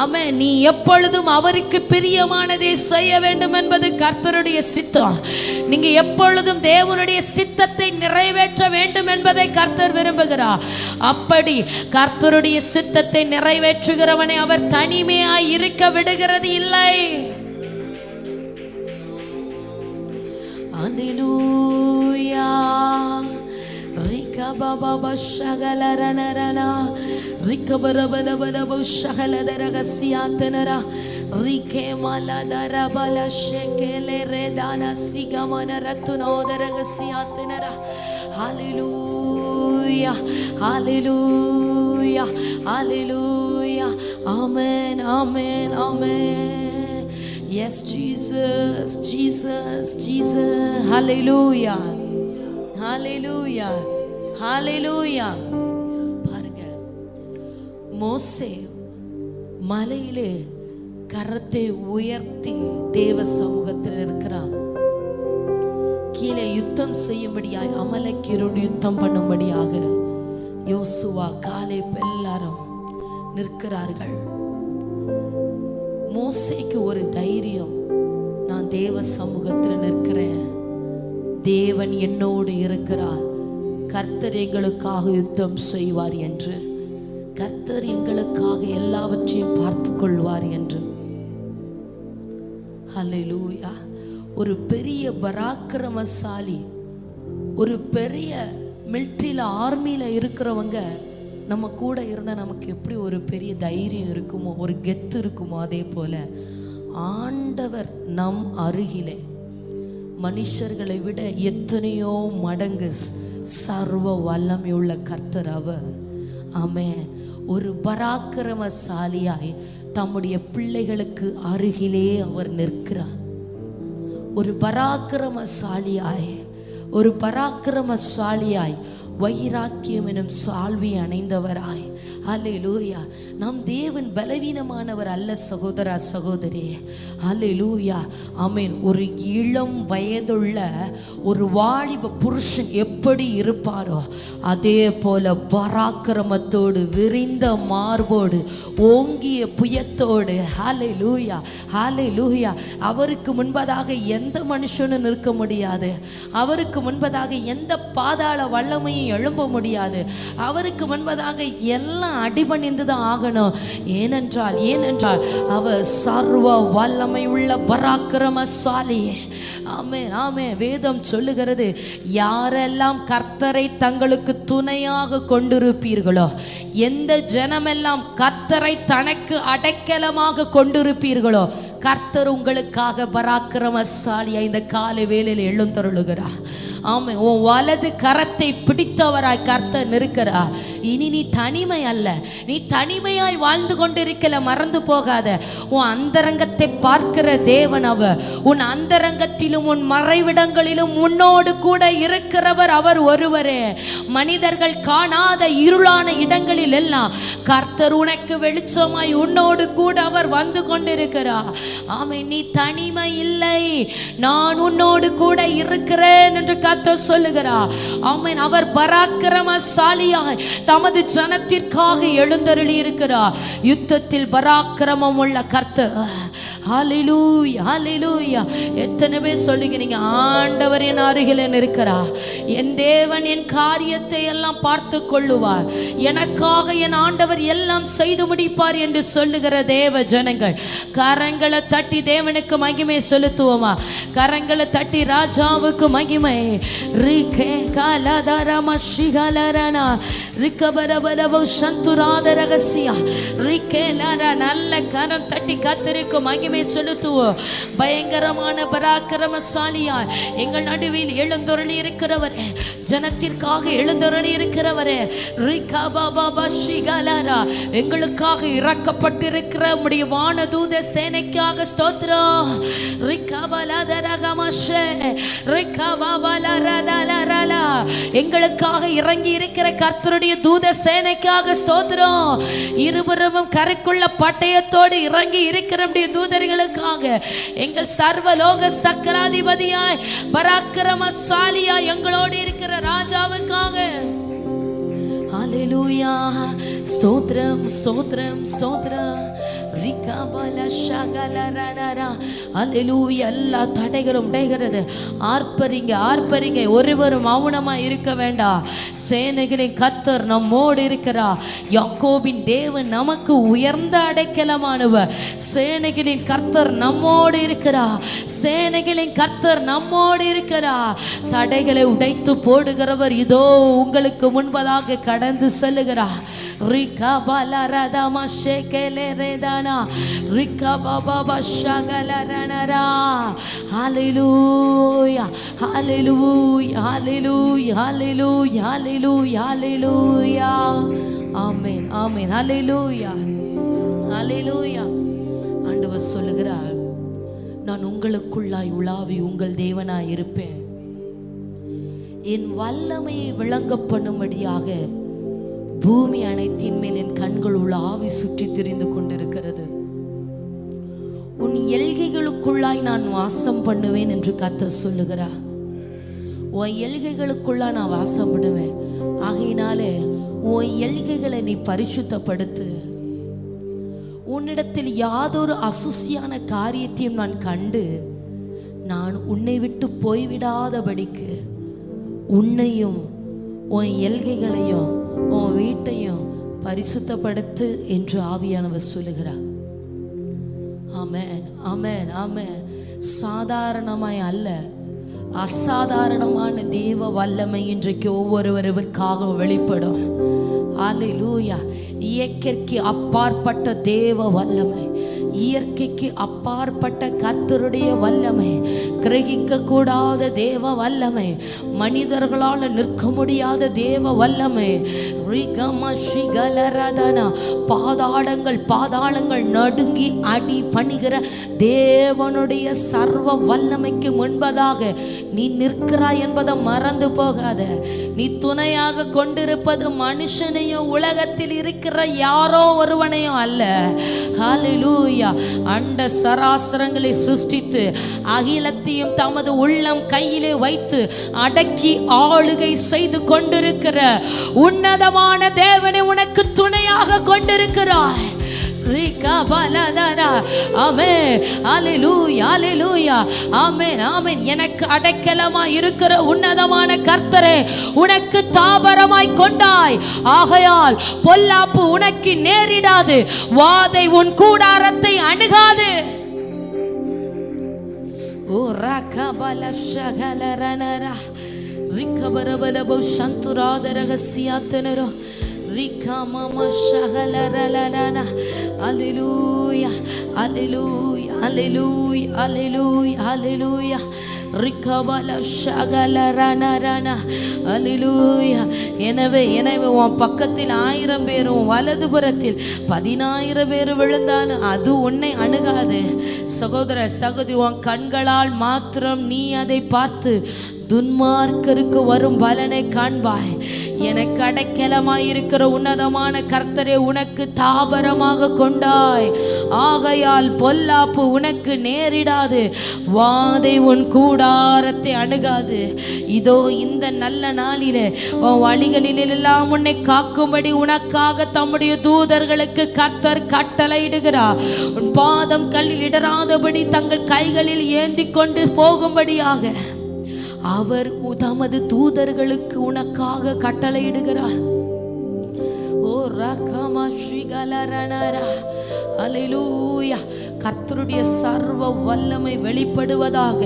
[SPEAKER 1] ஆமென். நீ எப்பொழுதும் அவருக்கு பிரியமானதை செய்ய வேண்டும் என்பது கர்த்தருடைய சித்தம். நீங்க எப்பொழுதும் தேவனுடைய சித்தத்தை நிறைவேற்ற வேண்டும் என்பதை கர்த்தர் விரும்புகிறார். அப்படி கர்த்தருடைய சித்தத்தை நிறைவேற்றுகிறவனை அவர் தனிமையாய் இருக்க விடுகிறது இல்லை. Hallelujah. Rika baba bashagala ranarana Rika bara bara bara bashagala daragasiyatanara Rike mala darabala shekele redana sigamana ratuna daragasiyatanara. Hallelujah, hallelujah, hallelujah. Amen, amen, amen. Yes Jesus, Jesus, Jesus. Hallelujah, hallelujah, hallelujah. பாருங்க, மோசே மலையிலே கரத்தை உயர்த்தி தேவ சமூகத்தில் இருக்கிறான். கீழே யுத்தம் செய்யும்படியாய் அமலேக்கியரோடு யுத்தம் பண்ணும்படியாக யோசுவா காலேப் எல்லாரும் நிற்கிறார்கள். மோசேக்கு ஒரு தைரியம், நான் தேவ சமூகத்தில் நிற்கிறேன், தேவன் என்னோடு இருக்கிறார், கர்த்தர் எங்களுக்காக யுத்தம் செய்வார் என்று, கர்த்தர் எங்களுக்காக எல்லாவற்றையும் பார்த்து கொள்வார் என்று. ஹல்லேலூயா. ஒரு பெரிய பராக்கிரமசாலி, ஒரு பெரிய மிலிட்டரியில ஆர்மியில இருக்கிறவங்க நம்ம கூட இருந்தால் நமக்கு எப்படி ஒரு பெரிய தைரியம் இருக்குமோ, ஒரு கெத்து இருக்குமோ, அதே போல ஆண்டவர் நம் அருகிலே மனுஷர்களை விட எத்தனையோ மடங்கு சர்வ வல்லமையுள்ள கர்த்தர் அவர். ஆமென். ஒரு பராக்கிரமசாலியாய் தம்முடைய பிள்ளைகளுக்கு அருகிலே அவர் நிற்கிறார். ஒரு பராக்கிரமசாலியாய், ஒரு பராக்கிரமசாலியாய் வைராக்கியம் எனும் சால்வி அணைந்தவராய். ஹல்லேலூயா. நம் தேவன் பலவீனமானவர் அல்ல சகோதரா சகோதரி. ஹல்லேலூயா. ஆமென். ஒரு இளம் வயதுள்ள ஒரு வாலிப புருஷன் எப்படி இருப்பாரோ அதே போல பராக்கிரமத்தோடு, விரிந்த மார்போடு, ஓங்கிய புயத்தோடு. ஹல்லேலூயா, ஹல்லேலூயா. அவருக்கு முன்பதாக எந்த மனுஷனும் நிற்க முடியாது. அவருக்கு முன்பதாக எந்த பாதாள வல்லமையும் எழும்ப முடியாது. அவருக்கு முன்பதாக எல்லாம் நான் அடிபணிந்துதான் ஆகணும். ஏனென்றால் அவர் சர்வ வல்லமை உள்ள பராக்கிரமசாலி. ஆமென், ஆமென். வேதம் சொல்லுகிறது, யாரெல்லாம் கர்த்தரை தங்களுக்கு துணையாக கொண்டிருப்பீர்களோ, எந்த ஜனமெல்லாம் கர்த்தரை தனக்கு அடைக்கலமாக கொண்டிருப்பீர்களோ, கர்த்தர் உங்களுக்காக பராக்கிரமசாலியா இந்த காலை வேளையில் எழுந்தருளுகிறார். ஆமென். உன் வலது கரத்தை பிடித்தவராய் கர்த்தர் இருக்கிறார். இனி நீ தனிமை அல்ல, நீ தனிமையாய் வாழ்ந்து கொண்டிருக்கல. மறந்து போகாத, உன் அந்தரங்கத்தை பார்க்கிற தேவன் அவர். உன் அந்தரங்கத்திலும் உன் மறைவிடங்களிலும் உன்னோடு கூட இருக்கிறவர் அவர் ஒருவரே. மனிதர்கள் காணாத இருளான இடங்களில் எல்லாம் கர்த்தர் உனக்கு வெளிச்சமாய் உன்னோடு கூட அவர் வந்து கொண்டிருக்கிறார். ஆமென். நீ தனிமை இல்லை, நான் உன்னோடு கூட இருக்கிறேன் என்று கர்த்தர் சொல்லுகிறார். ஆமென். அவர் பராக்கிரமசாலியாய் தமது ஜனத்திற்காக எழுந்தருளி இருக்கிறார். யுத்தத்தில் பராக்கிரமம் உள்ள கர்த்தர். ஹல்லேலூயா, ஹல்லேலூயா. எத்தனை பேர் சொல்லுகிறீங்க, ஆண்டவர் என் அருகில் இருக்கிறார், என் தேவன் என் காரியத்தை எல்லாம் பார்த்து கொள்ளுவார், எனக்காக என் ஆண்டவர் எல்லாம் செய்து முடிப்பார் என்று சொல்லுகிற தேவ ஜனங்கள், கரங்களை தட்டி தேவனுக்கு மகிமை செலுத்துவோமா? கரங்களை தட்டி ராஜாவுக்கு மகிமை. ரிகே காலதரம ஸ்ரீகலரனா ரிகபரபலவ சந்துராத ரகசியா ரிகே லார. நல்ல கரம் தட்டி கர்த்தருக்கு மகிமை செலுத்துவோம். பயங்கரமான பராக்கிரமசாலியாய் எங்கள் நடுவில் எழுந்தருளி இருக்கிறவரே, ஜனத்திற்காக எழுந்தருளி இருக்கிறவரே, எங்களுக்காக இறக்கப்பட்டிருக்கிற உம்முடைய வானதூத சேனைக்காக ஸ்தோத்திரம். எங்களுக்காக இறங்கி இருக்கிற கர்த்தருடைய தூத சேனைக்காக ஸ்தோத்திரம். இருபுறமும் கரைக்குள்ள பட்டயத்தோடு இறங்கி இருக்கிற தூதர்களுக்காக, எங்கள் சர்வலோக சக்கராதிபதியாய் பராக்கிரமசாலியாய் எங்களோடு இருக்கிற ராஜாவுக்காக. ஹல்லேலூயா. ஸ்தோத்திரம், ஸ்தோத்திரம், ஸ்தோத்திரம். எல்லா தடைகளும் உடைகிறது. ஆர்ப்பரிங்க, ஆர்ப்பரிங்க. ஒருவரும் மௌனமா இருக்க வேண்டாம். சேனைகளின் கர்த்தர் நம்மோடு இருக்கிறார். யாக்கோபின் தேவன் நமக்கு உயர்ந்த அடைக்கலமானவர். சேனைகளின் கர்த்தர் நம்மோடு இருக்கிறார். சேனைகளின் கர்த்தர் நம்மோடு இருக்கிறார். தடைகளை உடைத்து போடுகிறவர் இதோ உங்களுக்கு முன்பதாக கடந்து செல்லுகிறார். ரிகா பலரதமா ஷேகலேரேதானா ரிகா பாபா ஷகலரனரா. ஹல்லேலூயா, ஹல்லேலூயா, ஹல்லேலூயா, ஹல்லேலூயா, ஹல்லேலூயா, ஹல்லேலூயா. ஆமென், ஆமென். ஹல்லேலூயா, ஹல்லேலூயா. ஆண்டவர் சொல்லுகிறார், நான் உங்களுக்குள்ளாய் உலாவி உங்கள் தேவனாய் இருப்பேன். என் வல்லமையை விளங்க பண்ணும்படியாக பூமி அனைத்தின் மேல் என் கண்கள் உலாவி சுற்றி திரிந்து கொண்டிருக்கிறது. உன் எல்கைகளுக்குள்ளாய் நான் வாசம் பண்ணுவேன் என்று கர்த்தர் சொல்லுகிறார். உன் எல்கைகளுக்குள்ளாய் நான் வாசம் பண்ணுவேன். ஆகையினாலே உன் எல்கைகளை நீ பரிசுத்தப்படுத்து. உன்னிடத்தில் யாதொரு அசுசியான காரியத்தையும் நான் கண்டு நான் உன்னை விட்டு போய்விடாதபடிக்கு உன்னையும் உன் எல்கைகளையும் உன் வீட்டையும் பரிசுத்தப்படுத்து என்று ஆவியானவர் சொல்லுகிறார். ஆமென், ஆமென், ஆமென். சாதாரணமாய் அல்ல, அசாதாரணமான தேவ வல்லமை இன்றைக்கு ஒவ்வொருவருக்காக வெளிப்படும். ஹல்லேலூயா. இயற்கைக்கு அப்பாற்பட்ட தேவ வல்லமை, இயற்கைக்கு அப்பாற்பட்ட கர்த்தருடைய வல்லமை, கிரகிக்க கூடாத தேவ வல்லமை, மனிதர்களால் நிற்க முடியாத தேவ வல்லமை. பாதாளங்கள் நடுங்கி அடி பணிகிற தேவனுடைய சர்வ வல்லமைக்கு முன்பதாக நீ நிற்கிறாய் என்பதை மறந்து போகாத. நீ துணையாக கொண்டிருப்பது மனுஷனையும் உலகத்தில் இருக்கிற யாரோ ஒருவனையும் அல்ல. ஹல்லேலூயா. அண்ட சராசரங்களை சிருஷ்டித்து அகிலத்தையும் தமது உள்ளம் கையிலே வைத்து அடக்கி ஆளுகை செய்து கொண்டிருக்கிற உன்னதமான தேவனை உனக்கு துணையாக கொண்டிருக்கிறாய். ஆமென். அல்லேலூயா, அல்லேலூயா. ஆமென், ஆமென். எனக்கு அடைக்கலமாய் இருக்கிற உன்னதமான கர்த்தரே, உனக்கு தாபரமாய் கொண்டாய். ஆகையால் பொல்லாப்பு உனக்கு நேரிடாது, வாதை உன் கூடாரத்தை அணுகாது. ஓ ராகபல ஷகலரனரா ரிகபரபலபோ சந்துராதரகசியாத்தனரோ ரிகமம ஷகலரலலனா. அல்லேலூயா, அல்லேலூயா, அல்லேலூயா, அல்லேலூயா, அல்லேலூயா. ரிகபல ஷகலரனரனா. அல்லேலூயா. எனவே உன் பக்கத்தில் 1000 பேரும் வலதுபுறத்தில் 10,000 பேர் விழுந்தாலும் அது உன்னை அணுகாது. சகோதர சகோதரி, உன் கண்களால் மாத்திரம் நீ அதை பார்த்து துன்மார்க்கருக்கு வரும் பலனை காண்பாய். எனக்கு அடைக்கலமாய் இருக்கிற உன்னதமான கர்த்தரே, உனக்கு தாபரமாக கொண்டாய். ஆகையால் பொல்லாப்பு உனக்கு நேரிடாது, வாதை உன் கூடாரத்தை அணுகாது. இதோ இந்த நல்ல நாளிலே உன் வழிகளில் எல்லாம் உன்னை காக்கும்படி உனக்காக தம்முடைய தூதர்களுக்கு கர்த்தர் கட்டளையிடுகிறார். உன் பாதம் கல்லில் இடராதபடி தங்கள் கைகளில் ஏந்தி கொண்டு போகும்படியாக அவர் தமது தூதர்களுக்கு உனக்காக கட்டளையிடுகிறார். ஓ ரகமா ஸ்ரீகலரனரா. அல்லேலூயா. கர்த்தருடைய சர்வ வல்லமை வெளிப்படுவதாக.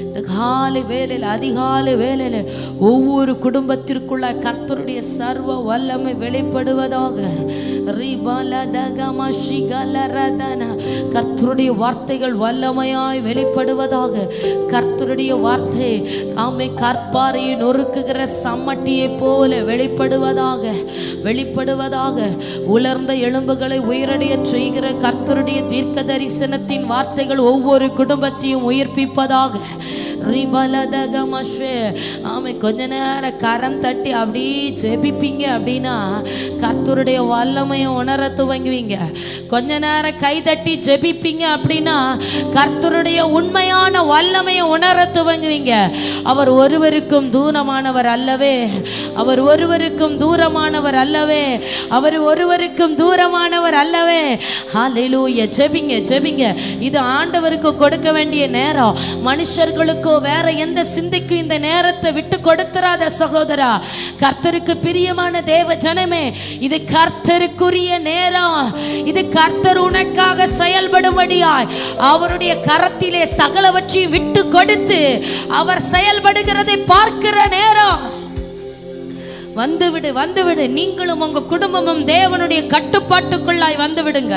[SPEAKER 1] இந்த காலை வேளையில், அதிகாலை வேளையில் ஒவ்வொரு குடும்பத்திற்குள்ள கர்த்தருடைய சர்வ வல்லமை வெளிப்படுவதாக. கர்த்தருடைய வார்த்தைகள் வல்லமையாய் வெளிப்படுவதாக. கர்த்தருடைய வார்த்தை ஆமை கற்பாறையை நொறுக்குகிற சம்மட்டியை போல வெளிப்படுவதாக, வெளிப்படுவதாக. உலர்ந்த எலும்புகளை உயிரடைய செய்கிற கர்த்தருடைய தீர்க்க தரிசனத்தின் வார்த்தைகள் ஒவ்வொரு குடும்பத்தையும் உயிர்ப்பிப்பதாக. ஆமை கொஞ்ச நேரம் கரம் தட்டி அப்படி ஜெபிப்பீங்க அப்படின்னா கர்த்தருடைய வல்லமையை உணர துவங்குவீங்க. கொஞ்ச நேரம் கை தட்டி ஜெபிப்பீங்க அப்படின்னா கர்த்தருடைய உண்மையான வல்லமையை உணர துவங்குவீங்க. அவர் ஒருவருக்கும் தூரமானவர் அல்லவே, அவர் ஒருவருக்கும் தூரமானவர் அல்லவே, அவர் ஒருவருக்கும் தூரமானவர் அல்லவே. ஹல்லேலூயா. ஜெபிங்க, ஜெபிங்க. இது ஆண்டவருக்கு கொடுக்க வேண்டிய நேரம். மனுஷர்களுக்கோ வேற எந்த சிந்தைக்கும் இந்த நேரத்தை விட்டு கொடுத்துறாத சகோதரா. கர்த்தருக்கு பிரியமான தேவ ஜனமே, இது கர்த்தருக்குரிய நேரம். இது கர்த்தர் உனக்காக செயல்படும்படியாய் அவருடைய கரத்திலே சகலவற்றையும் விட்டு கொடுத்து அவர் செயல்படுகிறதை பார்க்கிற நேரம். வந்துவிடு, வந்துவிடு. நீங்களும் உங்க குடும்பமும் தேவனுடைய கட்டுப்பாட்டுக்குள்ளாய் வந்துவிடுங்க.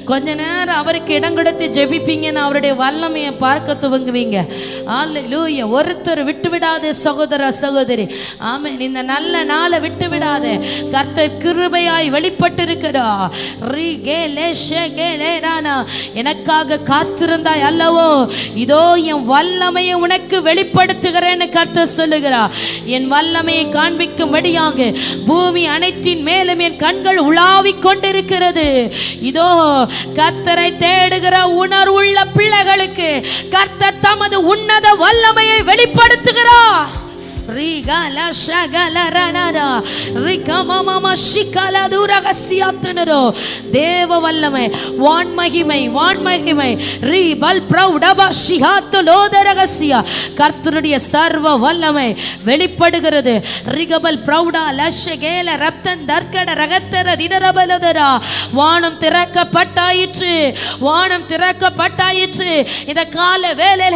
[SPEAKER 1] கொஞ்ச நேரம் அவருக்கு இடம் கொடுத்து ஜெபிப்பீங்கன்னு அவருடைய வல்லமையை பார்க்க துவங்குவீங்க. அல்லேலூயா. ஒருத்தர் விட்டு விடாதே சகோதர சகோதரி. ஆமென். இந்த நல்ல நாளை விட்டு விடாதே. கர்த்தர் கிருபையாய் வெளிப்பட்டிருக்கிறா. எனக்காக காத்திருந்தாய் அல்லவோ, இதோ என் வல்லமையை உனக்கு வெளிப்படுத்துகிறேன்னு கர்த்தர் சொல்லுகிறார். என் வல்லமையை காண்பிக்கும்படியாக பூமி அனைத்தின் மேலும் என் கண்கள் உலாவிக் கொண்டிருக்கிறது. இதோ கர்த்தரை தேடுகிற உணர்வுள்ள பிள்ளைகளுக்கு கர்த்தர் தமது உன்னத வல்லமையை வெளிப்படுத்துகிறார். தேவ வல்லமை, வான்மகிமை, வான்மகிமை. கர்த்தருடைய சர்வ வல்லமை வெளிப்படுகிறது. வானம் திறக்கப்பட்டாயிற்று, வானம் திறக்கப்பட்டாயிற்று. இந்த கால வேளையில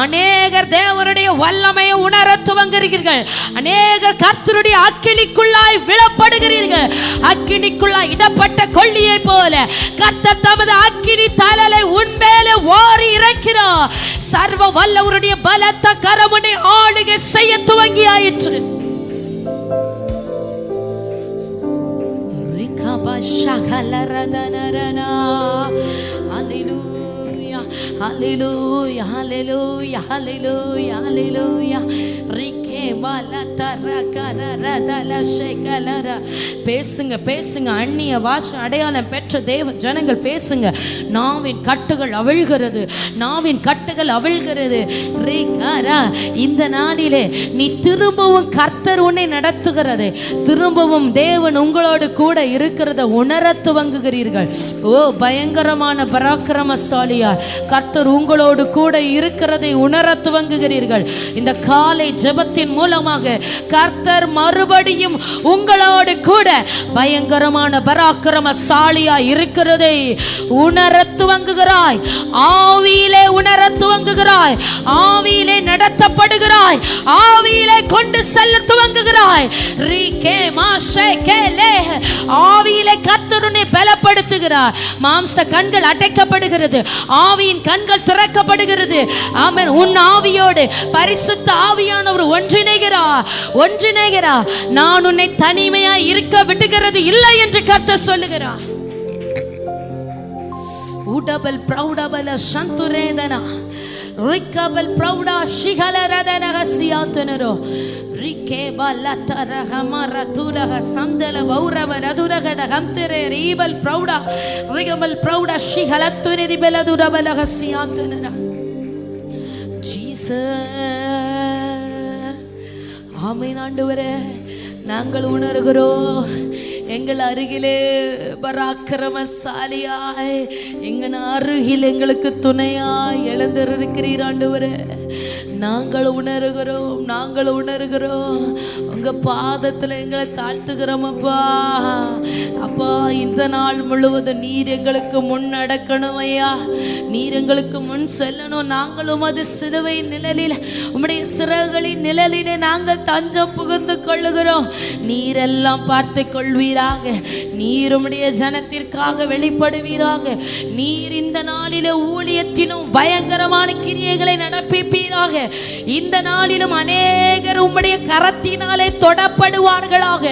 [SPEAKER 1] அநேகர் தேவனுடைய வல்லமையை உணர துவங்குகிறீர்கள். அநேகர் கர்த்தருடைய அக்கினிக்குள்ளாய் விழப்படுகிறீர்கள். அக்கினிக்குள்ளாய் இடப்பட்ட கொள்ளியை போல கர்த்தர் தமது அக்கினி தழலை உன்மேலே வாரி இறக்கிறார். சர்வ வல்லவருடைய பலத்த கரமுனை ஆளுகை செய்ய துவங்கியாயிற்று. Hallelujah, hallelujah, hallelujah, hallelujah. Rike பேசுங்க பேசுங்க. அந்நிய வாசை அடையாளம் பெற்ற தேவ ஜனங்கள் பேசுங்க. நாவின் கட்டுகள் அவிழ்கிறது, நாவின் கட்டுகள் அவிழ்கிறது. இந்த நாளிலே நீ திரும்பவும் கர்த்தர் உன்னை நடத்துகிறது, திரும்பவும் தேவன் உங்களோடு கூட இருக்கிறத உணர துவங்குகிறீர்கள். ஓ பயங்கரமான பராக்கிரமசாலியா கர்த்தர் உங்களோடு கூட இருக்கிறதை உணர துவங்குகிறீர்கள். இந்த காலை ஜெபத்தின் மூலமாக கர்த்தர் மறுபடியும் உங்களோடு கூட பயங்கரமான பராக்கிரமசாலியா இருக்கிறதை உணர துவங்குகிறாய். ஆவியிலே உணர துவங்குகிறாய், ஆவியிலே நடத்தப்படுகிறாய், ஆவியிலே கொண்டு செல்ல துவங்குகிறாய். ஆவியிலே கர்த்தர் உன்னை பலப்படுத்துகிறார். மாம்ச கண்கள் அடைக்கப்படுகிறது, ஆவியின் கண்கள் திறக்கப்படுகிறது. ஆமென். உன் ஆவியோடு பரிசுத்த ஆவியானவர் ஒன்றிணைகிறார். நான் உன்னை தனிமையா இருக்க விடுகிறது இல்லை என்று கர்த்தர் சொல்லுகிறார். உடபல் பிரௌடபல சந்துரேதனா ரிக்கபல் பிரௌடா சிகலரதன ஹசியாதனரோ ரிகேபல தரஹமர துலஹ சந்தல பௌரவ ரதுரகட ஹம்தரே ரிபல் பிரௌடா ரிகபல் பிரௌடா சிகலத்துனி ரிபலதுரபல ஹசியாதனரா. Jesus amen. ஆண்டவரே நாங்கள் உணர்கிறோம், எங்கள் அருகிலே பராக்கிரமசாலியாய் எங்கள் அருகில் எங்களுக்கு துணையாய் எழுந்திருக்கிறீர் ஆண்டவரே. நாங்கள் உணர்கிறோம் உங்க பாதத்தில் எங்களை தாழ்த்துகிறோம் அப்பா. அப்பா இந்த நாள் முழுவதும் நீர் எங்களுக்கு முன் நடக்கணும் ஐயா, நீர் எங்களுக்கு முன் செல்லணும். நாங்களும் அது சிலுவை நிழலில் உம்முடைய சிறகுகளின் நிழலிலே நாங்கள் தஞ்சம் புகுந்து கொள்ளுகிறோம். நீரெல்லாம் பார்த்து கொள்வீராக, நீர் உம்முடைய ஜனத்திற்காக வெளிப்படுவீராக. நீர் இந்த நாளிலே ஊழியத்திலும் பயங்கரமான கிரியைகளை நடப்பிப்பீராக. இந்த நாளிலும் அநேகர் உம்முடைய கரத்தினாலே தொடப்படுவார்களாக.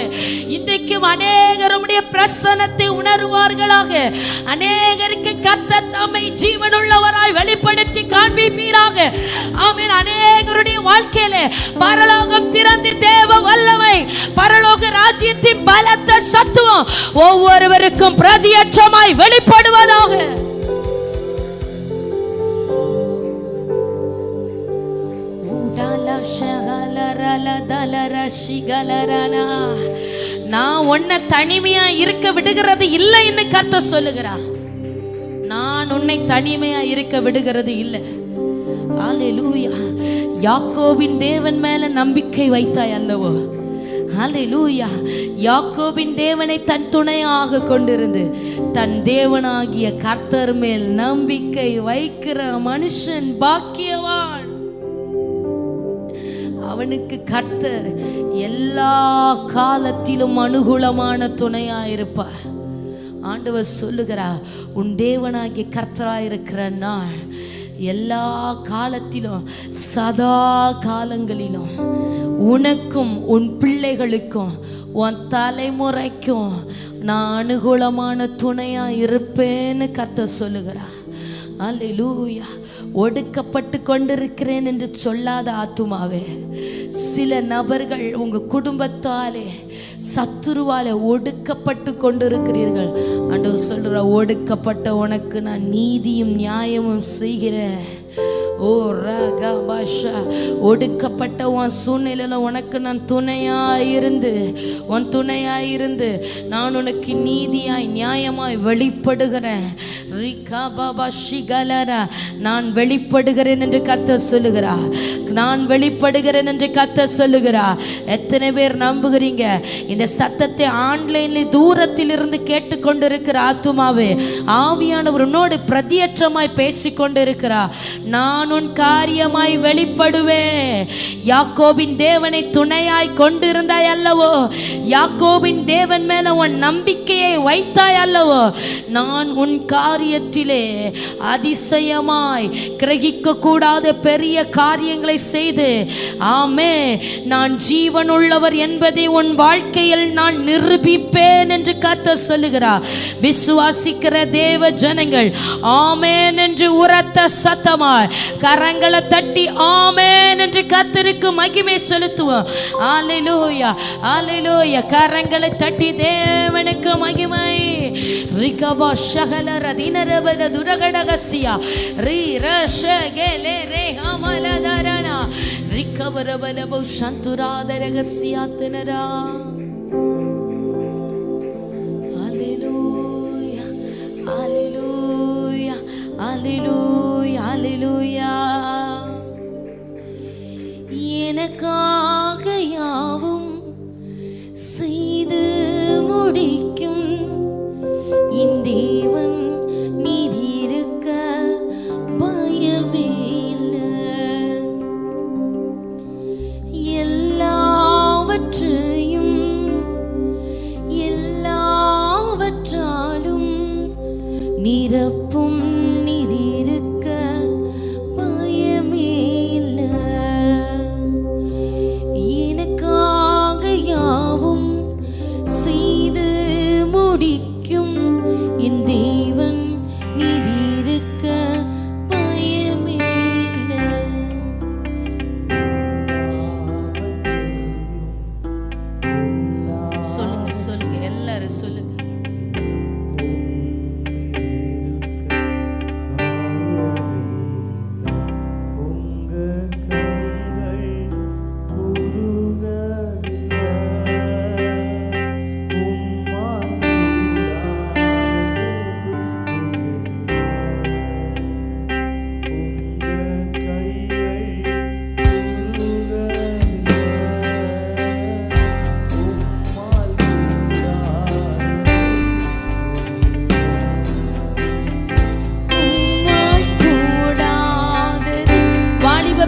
[SPEAKER 1] இன்றைக்கும் அநேகர் உம்முடைய பிரசன்னத்தை உணர்வார்களாக. அநேகருக்கு கர்த்தர் தம்மை ஜீவனுள்ளவராய் வெளிப்படுத்தி காண்பிப்பீராக. ஆமென். அநேகருடைய வாழ்க்கையிலே பரலோகம் திறந்து தேவ வல்லமை, பரலோக ராஜ்யத்தின் பலத்த சத்துவம் ஒவ்வொருவருக்கும் பிரதியட்சமாய் வெளிப்படுவதாக. நான் உன்னை தனிமையா இருக்க விடுகிறது இல்லைன்னு கர்த்தர் சொல்லுகிறார். நான் உன்னை தனிமையா இருக்க விடுகிறது இல்லை. ஹல்லேலூயா. யாக்கோபின் தேவன் மேல நம்பிக்கை வைத்தாய் அல்லவோ? ஹல்லேலூயா. யாக்கோபின் தேவனை தன் துணையாக கொண்டிருந்து தன் தேவனாகிய கர்த்தர் மேல் நம்பிக்கை வைக்கிற மனுஷன் பாக்கியவான். அவனுக்கு கர்த்தர் எல்லா காலத்திலும் அனுகூலமான துணையாயிருப்பார். ஆண்டவர் சொல்லுகிறார், உன் தேவனாகிய கர்த்தராயிருக்கிற நாள் எல்லா காலத்திலும் சதா காலங்களிலும் உனக்கும் உன் பிள்ளைகளுக்கும் உன் தலைமுறைக்கும் நான் அனுகூலமான துணையா இருப்பேன்னு கர்த்தர் சொல்லுகிறார். அல்லேலூயா. ஒடுக்கப்பட்டு கொண்டிருக்கிறேன் என்று சொல்லாத ஆத்துமாவே, சில நபர்கள் உங்க குடும்பத்தாலே சத்துருவாலே ஒடுக்கப்பட்டு கொண்டிருக்கிறீர்கள். ஆண்டவர் சொல்ற, ஒடுக்கப்பட்ட உனக்கு நான் நீதியும் நியாயமும் செய்கிறேன். ஓ ராகா பாஷா. ஒடுக்கப்பட்ட உன் சூழ்நிலையில உனக்கு நான் துணையாயிருந்து நான் உனக்கு நீதியாய் நியாயமாய் வெளிப்படுகிறேன். ரிகா பாபா ஷிகலரா. நான் வெளிப்படுகிறேன் என்று கர்த்தர் சொல்லுகிறார். நான் வெளிப்படுகிறேன் என்று கர்த்தர் சொல்லுகிறார். எத்தனை பேர் நம்புகிறீங்க? இந்த சத்தத்தை ஆன்லைன்ல தூரத்தில் இருந்து கேட்டுக்கொண்டிருக்கிற ஆத்துமாவே, ஆவியானவர் உன்னோடு பிரதியட்சமாய் பேசிக்கொண்டிருக்கிறார். நான் உன் காரியமாய் வெளிப்படுவேன். யாக்கோபின் தேவனை துணையாய் கொண்டிருந்தாய் அல்லவோ? யாக்கோபின் தேவன் மேல உன் நம்பிக்கையை வைத்தாய் அல்லவோ? நான் உன் காரியத்திலே அதிசயமாய் கிரகிக்க கூடாத பெரிய காரியங்களை செய்து ஆமே நான் ஜீவன் உள்ளவர் என்பதை உன் வாழ்க்கையில் நான் நிரூபிப்பேன் என்று கர்த்தர் சொல்லுகிறார். விசுவாசிக்கிற தேவ ஜனங்கள் ஆமென் என்று உரத்த சத்தமாய் கரங்களை தட்டி ஆமென் என்று கர்த்தருக்கு மகிமை செலுத்துவோம். அல்லேலூயா அல்லேலூயா. கரங்களை தட்டி தேவனுக்கு மகிமை. ரிகவா ஷகல ரதினரவத துரகடகசியா ரி ரஷகலே ரே ஹமலதரனா ரிகவரபலபு சந்துராதரகசியாத்தனரா. அல்லேலூயா அல்லேலூயா அல்லேலூயா அல்லேலூயா. எனக்காக யாவும் செய்து முடிக்கும் என் தேவன் நீர் இருக்க பயமே இல்லை. எல்லாவற்றையும் எல்லாவற்றாலும் நிரப்பும் நீர் இருக்க பயமே இல்லை. எனக்காக யாவும் செய்து முடிக்கும் என் தேவன் நீர் இருக்க பயமே இல்லை. சொல்லுங்க சொல்லுங்க எல்லாரும் சொல்லுங்க.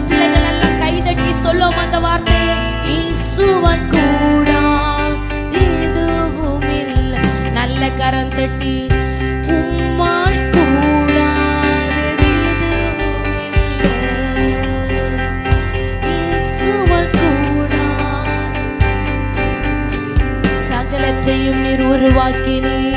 [SPEAKER 1] பிள்ளைகள் எல்லாம் கைதட்டி சொல்லும் அந்த வார்த்தையை. இயேசுவால் கூடாதது எதுவும் இல்லை. நல்ல கரம் தட்டி உம்மால் கூடாதது எதுவும் இல்லை. இயேசுவால் கூடாதது சகலத்தையும் நீர் உருவாக்கினீர்.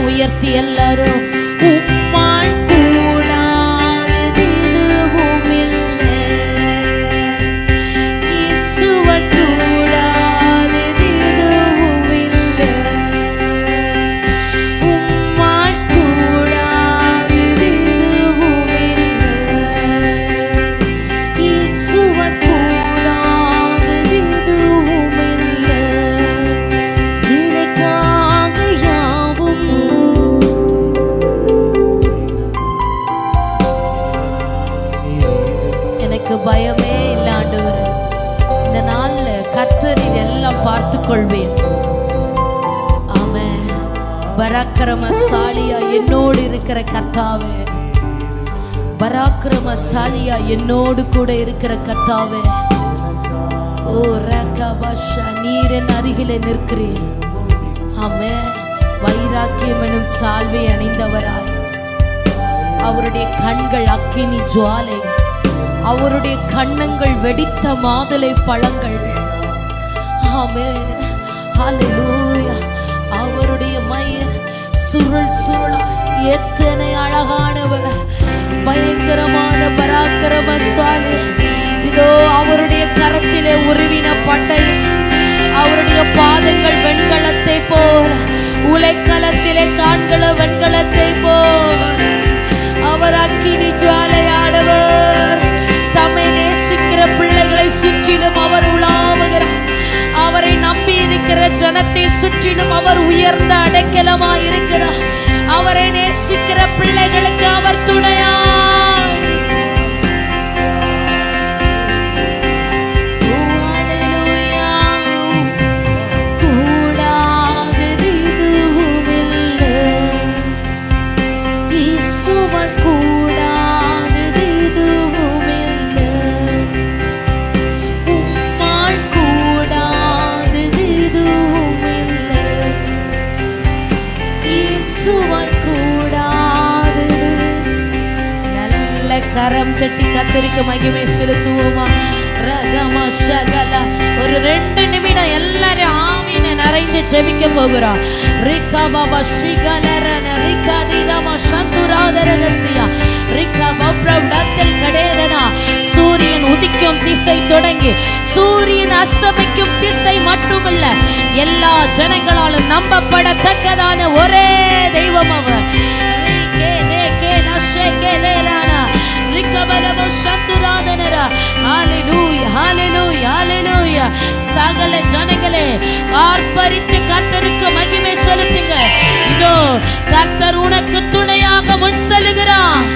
[SPEAKER 1] உயர்த்தி எல்லாரும் உம்மால் கூடாதது எதுவும் இல்லை. இயேசுவால் கூடாதது எதுவும் இல்லை. உம்மால் கூடாதது எதுவும் இல்லை. இயேசுவால் கூடாதது எதுவும் இல்லை. எனக்காக யாவும் எனக்கு பயமே இல்லை ஆண்டவரே. இந்த நாள்ல கர்த்தர் இதெல்லாம் பார்த்து கொள்வேன். ஆமென். பராக்கிரமசாலியா என்னோடு இருக்கிற கர்த்தாவே, பராக்கிரமசாலியா என்னோடு கூட இருக்கிற கர்த்தாவே, ஓ ரகபஷா, நீர் என் அருகிலே நிற்கிறீர். ஆமென். வைராக்கியம் எனும் சால்வை அணிந்தவராய், அவருடைய கண்கள் அக்கினி ஜுவாலை, அவருடைய கண்ணங்கள் வெடித்த மாதுளை பழங்கள். ஆமென். ஹல்லேலூயா. அவருடைய மயிர் சுருள் சுருளா, எத்தனை அழகானவர், பயங்கரமான பராக்கிரமசாலி. இதோ அவருடைய கரத்திலே உருவின பட்டை, அவருடைய பாதங்கள் வெண்கலத்தை போல், உலைக்களத்திலே காண்கள வெண்கலத்தை போல். அவர் அக்கினி ஜுவாலையானவர். தம்மை நேசிக்கிற பிள்ளைகளை சுற்றிலும் அவர் உலாவுகிறார். அவரை நம்பி இருக்கிற ஜனத்தை சுற்றிலும் அவர் உயர்ந்த அடைக்கலமாய் இருக்கிறார். அவரை நேசிக்கிற பிள்ளைகளுக்கு அவர் துணையாய். கூடாதது எதுவும் இல்லை, இயேசுவால் கூடாதது எதுவும் இல்லை, உம்மால் கூடாதது எதுவும் இல்லை, இயேசுவால் கூடாதது. நல்ல கரம் தட்டி கர்த்தருக்கு மகிமை செலுத்துவோமா? ரகமா ஷகலா. ஒரு 2 நிமிடம் எல்லாரும் ஆவியில நிறைந்து ஜெபிக்க போகிறோம். ரிகா பாபா ஷிகலரன ரிகா தீதமா சந்துராதரகசியா ரிகா பப்ரவுடத்தில் கடேதனா. சூரியன் உதிக்கும் திசை தொடங்கி சூரியன் அஸ்தமிக்கும் திசை மட்டுமல்ல, எல்லா ஜனங்களாலும் நம்பப்படத்தக்கதான ஒரே தெய்வம் அவர். ரிகே ரேகே நஷேகேலேரானா ரிகபலமோ சந்துராதனரா. ஹல்லேலூயா, ஹல்லேலூயா, ஹல்லேலூயா. சகல ஜனங்களே ஆர்ப்பரித்து கர்த்தருக்கு மகிமை செலுத்துங்க. இதோ கர்த்தர் உனக்கு துணையாக முன் செல்லுகிறார்.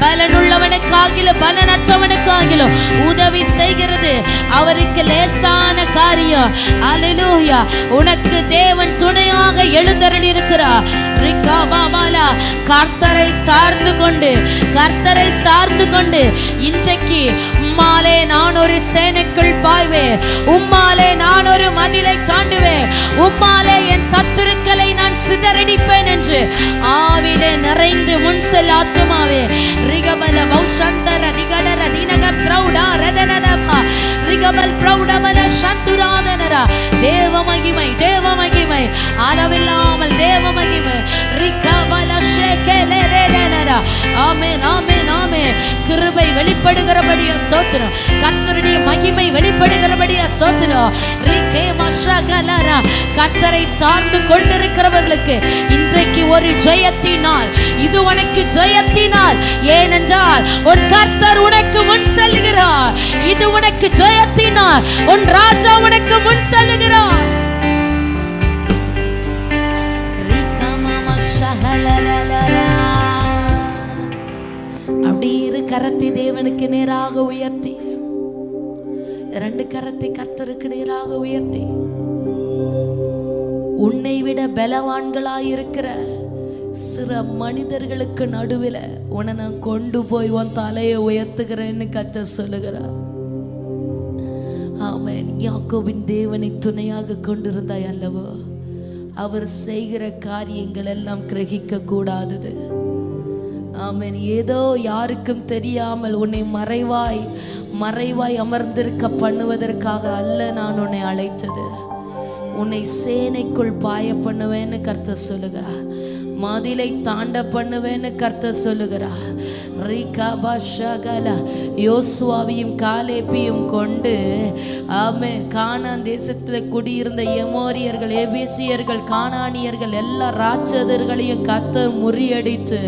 [SPEAKER 1] பலனுள்ளவனுக்காகிலும் பலனற்றவனுக்காகிலும் உதவி செய்கிறது அவருக்கு லேசான காரியம். அல்லேலூயா. உனக்கு தேவன் துணையாக எழுந்தருளி இருக்கிறார். கர்த்தரை சார்ந்து கொண்டு, கர்த்தரை சார்ந்து கொண்டு இன்றைக்கு உம்மாலே நான் ஒரு சேனைக்குள் பாய்வேன், உம்மாலே நான் ஒரு மதிலை தாண்டுவேன், உம்மாலே என் சத்துருக்களை நான் சிதறடிப்பேன் என்று ஆவிலே நிறைந்து முன் செல் ஆத்துமாவே. ரிகபல மௌஷந்தர நிகடர தினக பிரௌடா ரதனதபா ரிகபல் பிரௌடமல சந்துராதனரா. தேவ மகிமை, தேவ மகிமை, அளவில்லாமல் தேவ மகிமை. ரிகபல ஷேகேலேரேனரா. ஆமென், ஆமென், ஆமென். கிருபை வெளிப்படுகிறபடியா ஸ்தோத்திரம். கர்த்தருடைய மகிமை வெளிப்படுகிறபடியா ஸ்தோத்திரம். ரிகே மஷகலரா. கர்த்தரை சார்ந்து கொண்டிருக்கிறவர்களுக்கு இன்றைக்கு ஒரு ஜெயத்தினால், இது உனக்கு ஜெயத்தினால். ஏனென்றால் உன் கர்த்தர் உனக்கு முன் செல்கிறார். இது உனக்கு ஜெயத்தினால். உன் ராஜா உனக்கு முன் செல்கிறார். அப்படி இரு கரத்தை தேவனுக்கு நேராக உயர்த்தி, 2 கரத்தை கர்த்தருக்கு நேராக உயர்த்தி, உன்னை விட பலவான்களாயிருக்கிற சில மனிதர்களுக்கு நடுவில் உன்னை நான் கொண்டு போய் உன் தலையை உயர்த்துகிறேன்னு கர்த்தர் சொல்லுகிறார். ஆமென். யாக்கோபின் தேவனை துணையாக கொண்டிருந்தாய் அல்லவோ, அவர் செய்கிற காரியங்கள் எல்லாம் கிரகிக்க கூடாதது. ஆமென். ஏதோ யாருக்கும் தெரியாமல் உன்னை மறைவாய் அமர்ந்திருக்க பண்ணுவதற்காக அல்ல நான் உன்னை அழைத்தது. உன்னை சேனைக்குள் பாய பண்ணுவேன்னு கர்த்தர் சொல்லுகிறார். மதிலை தாண்ட பண்ணுவேன்னு கர்த்தர் சொல்லுகிறார். யோசுவாவையும் காலேப்பையும் கொண்டு ஆமென் கானான் தேசத்தில் குடியிருந்த எமோரியர்கள், எபேசியர்கள், கானானியர்கள் எல்லா ராட்சதர்களையும் கர்த்தர் முறியடித்து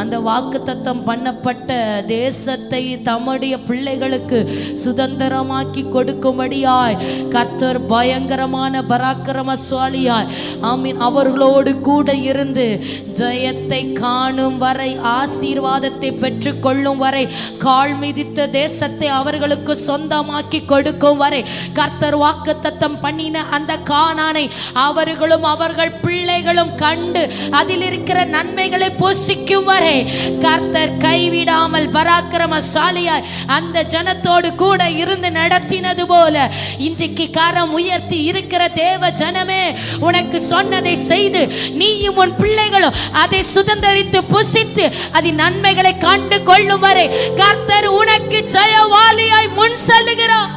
[SPEAKER 1] அந்த வாக்குத்தத்தம் பண்ணப்பட்ட தேசத்தை தம்முடைய பிள்ளைகளுக்கு சுதந்திரமாக்கி கொடுக்கும்படியாய் கர்த்தர் பயங்கரமான பராக்கிரமசாலியாய் ஆமீன் அவர்களோடு கூட இருந்து ஜெயத்தை காணும் வரை, ஆசீர்வாதத்தை பெற்று கொள்ளும் வரை, கால் மிதித்த தேசத்தை அவர்களுக்கு சொந்தமாக்கி கொடுக்கும் வரை, கர்த்தர் வாக்குத்தத்தம் பண்ணின அந்த கானானை அவர்களும் அவர்கள் பிள்ளைகளும் கண்டு அதில் இருக்கிற நன்மைகளை புசிக்கும் வரை கர்த்தர் கைவிடாமல் பராக்கிரமசாலியாய் அந்த ஜனத்தோடு கூட இருந்து நடத்தினது போல இன்றைக்கு கரம் உயர்த்தி இருக்கிற தேவ ஜனமே, உனக்கு சொன்னதை செய்து நீயும் உன் பிள்ளைகளும் அதை சுதந்தரித்து புசித்து அதன் நன்மைகளை கண்டு கொள்ளும் வரை கர்த்தர் உனக்கு ஜெயவாலியாய் முன் செல்லுகிறார்.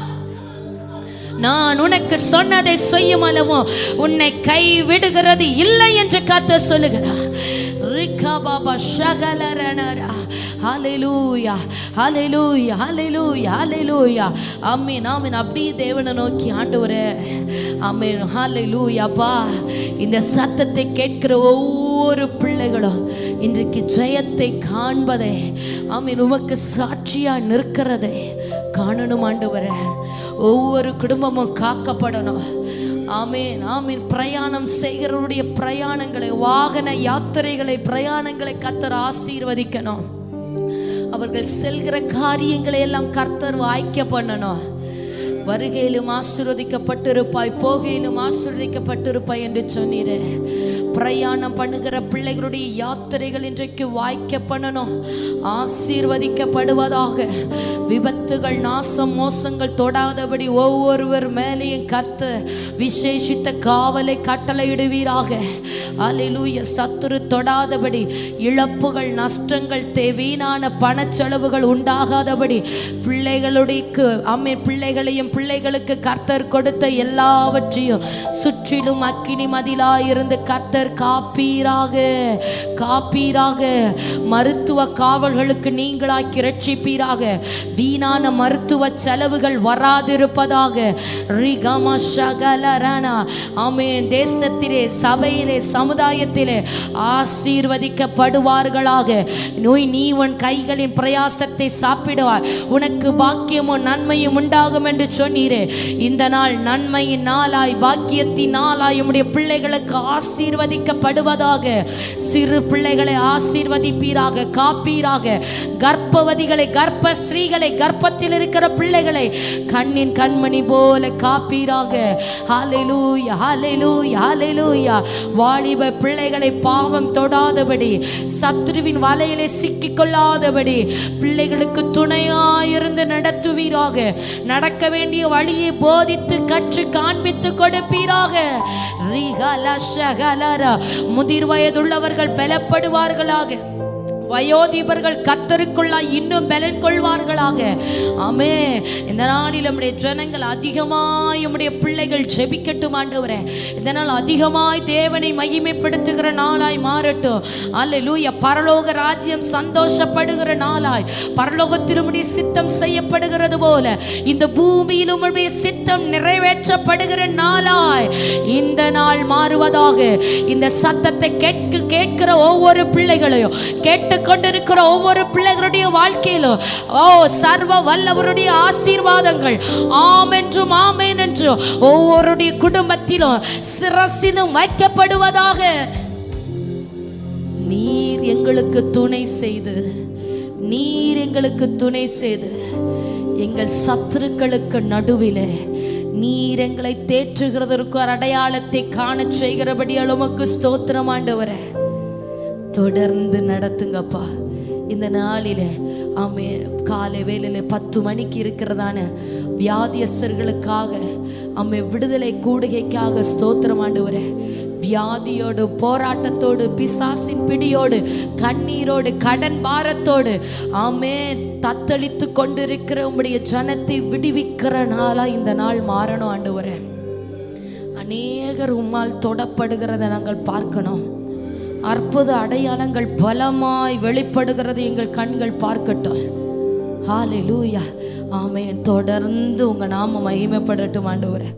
[SPEAKER 1] நான் உனக்கு சொன்னதை செய்யும் அளவோ உன்னை கை விடுகிறது இல்லை என்று கர்த்தர் சொல்லுகிறார். ஹல்லேலூயா ஹல்லேலூயா ஹல்லேலூயா ஹல்லேலூயா. ஆமென் ஆமென். அப்படியே தேவனை நோக்கி ஆண்டவரே ஆமென் ஹல்லேலூயாப்பா, இந்த சத்தத்தை கேட்கிற ஒவ்வொரு பிள்ளைகளும் இன்றைக்கு ஜெயத்தை காண்பதே ஆமென் உமக்கு சாட்சியா நிற்கிறதே காணணும் ஆண்டவரே. ஒவ்வொரு குடும்பமும் காக்கப்படணும். ஆமீன் ஆமீன். பிரயாணம் செய்கிறவருடைய பிரயாணங்களை, வாகன யாத்திரைகளை, பிரயாணங்களை கர்த்தர் ஆசீர்வதிக்கணும். அவர்கள் செல்கிற காரியங்களை எல்லாம் கர்த்தர் வாய்க்க பண்ணணும். வருகையிலும் ஆசீர்வதிக்கப்பட்டிருப்பாய், போகையிலும் ஆசீர்வதிக்கப்பட்டிருப்பாய் என்று சொன்னீரே. பிரயாணம் பண்ணுகிற பிள்ளைகளுடைய யாத்திரைகள் இன்றைக்கு வாய்க்க பண்ணணும், ஆசீர்வதிக்கப்படுவதாக. விபத்துகள், நாசம், மோசங்கள் தொடாதபடி ஒவ்வொருவர் மேலேயும் கர்த்தர் விசேஷித்த காவலை கட்டளையிடுவீராக. அல்லேலூயா. சத்துரு தொடாதபடி, இழப்புகள், நஷ்டங்கள், வீணான பணச்செலவுகள் உண்டாகாதபடி பிள்ளைகளுடைய பிள்ளைகளையும் பிள்ளைகளுக்கு கர்த்தர் கொடுத்த எல்லாவற்றையும் சுற்றிலும் அக்கினி மதிலாயிருந்து கர்த்தர் காப்பீராக காப்பீராக. மருத்துவ காவல்களுக்கு நீங்களாக்கி ரட்சிப்பீராக. வீணான மருத்துவ செலவுகள் வராதிருப்பதாக. ஆமென். தேசத்திலே, சபையிலே, சமுதாயத்திலே ஆசீர்வதிக்கப்படுவார்களாக. நீ உன் கைகளின் பிரயாசத்தை சாப்பிடுவாய், உனக்கு பாக்கியமும் நன்மையும் உண்டாகும் என்று சொன்னீரே. இந்த நாள் நன்மையின் நாளாய், பாக்கியத்தின் நாளாய் உம்முடைய பிள்ளைகளுக்கு ஆசீர்வதிக்கப்படுவதாக. சிறு பிள்ளைகளை ஆசீர்வதிப்பீராக, காப்பீராக. கர்ப்பவதிகளை, கர்ப்ப ஸ்ரீகளை, கர்ப்பத்தில் இருக்கிற பிள்ளைகளை கண்ணின் கண்மணி போல காப்பீராக. ஹல்லேலூயா ஹல்லேலூயா ஹல்லேலூயா. வாலிப பிள்ளைகளை பாவம் தொடாதபடி, சத்துருவின் வலையிலே சிக்கிக் கொள்ளாதபடி பிள்ளைகளுக்கு துணையாயிருந்து நடத்துவீராக. நடக்க வேண்டிய வழியை போதித்து கற்று காண்பித்து கொடுப்பீராக. முதிர் வயதுள்ளவர்கள் பலப்படுவார்களாக. வயோதிபர்கள் கர்த்தருக்குள்ளாய் இன்னும் பலன் கொள்வார்களாக. ஆமே. இந்த நாளில் நம்முடைய ஜனங்கள் அதிகமாய் நம்முடைய பிள்ளைகள் ஜெபிக்கட்டும் ஆண்டவரே. இந்த நாள் அதிகமாய் தேவனை மகிமைப்படுத்துகிற நாளாய் மாறட்டும். அல்லேலூயா. பரலோக ராஜ்யம் சந்தோஷப்படுகிற நாளாய், பரலோகத்தில் உம்முடைய சித்தம் செய்யப்படுகிறது போல இந்த பூமியில் உம்முடைய சித்தம் நிறைவேற்றப்படுகிற நாளாய் இந்த நாள் மாறுவதாக. இந்த சத்தத்தை கேட்கிற ஒவ்வொரு பிள்ளைகளையும், கேட்டு கொண்டிருக்கிற ஒவ்வொரு பிள்ளைகளுடைய வாழ்க்கையிலும் சர்வ வல்லவருடைய ஆசீர்வாதங்கள் ஆம் என்றும் ஆமேன் என்றும் ஒவ்வொருடைய குடும்பத்திலும் சிரசிலும் வைக்கப்படுவதாக. நீர் எங்களுக்கு துணை செய்து, நீர் எங்களுக்கு துணை செய்து எங்கள் சத்துருக்களுக்கு நடுவிலே நீர் எங்களை தேற்றுகிறதற்கு ஒரு அடையாளத்தை காண செய்கிறபடி உமக்கு ஸ்தோத்திரம் ஆண்டவரே. தொடர்ந்து நடத்துங்கப்பா இந்த நாளிலே. ஆமே. காலை வேளையில 10 மணிக்கு இருக்கிறதான வியாதியஸ்தர்களுக்காக, ஆமே, விடுதலை கூடுகைக்காக ஸ்தோத்திரம் ஆண்டவரே. வியாதியோடு, போராட்டத்தோடு, பிசாசின் பிடியோடு, கண்ணீரோடு, கடன் பாரத்தோடு ஆமே தத்தளித்து கொண்டிருக்கிற உம்முடைய ஜனத்தை விடுவிக்கிற நாளா இந்த நாள் மாறணும் ஆண்டவரே. அநேகர் உம்மால் தொடப்படுகிறத நாங்கள் பார்க்கணும். அற்புத அடையாளங்கள் பலமாய் வெளிப்படுகிறது எங்கள் கண்கள் பார்க்கட்டும். ஹல்லேலூயா. ஆமென். தொடர்ந்து உங்க நாமம் மகிமைப்படட்டும் ஆண்டவரே.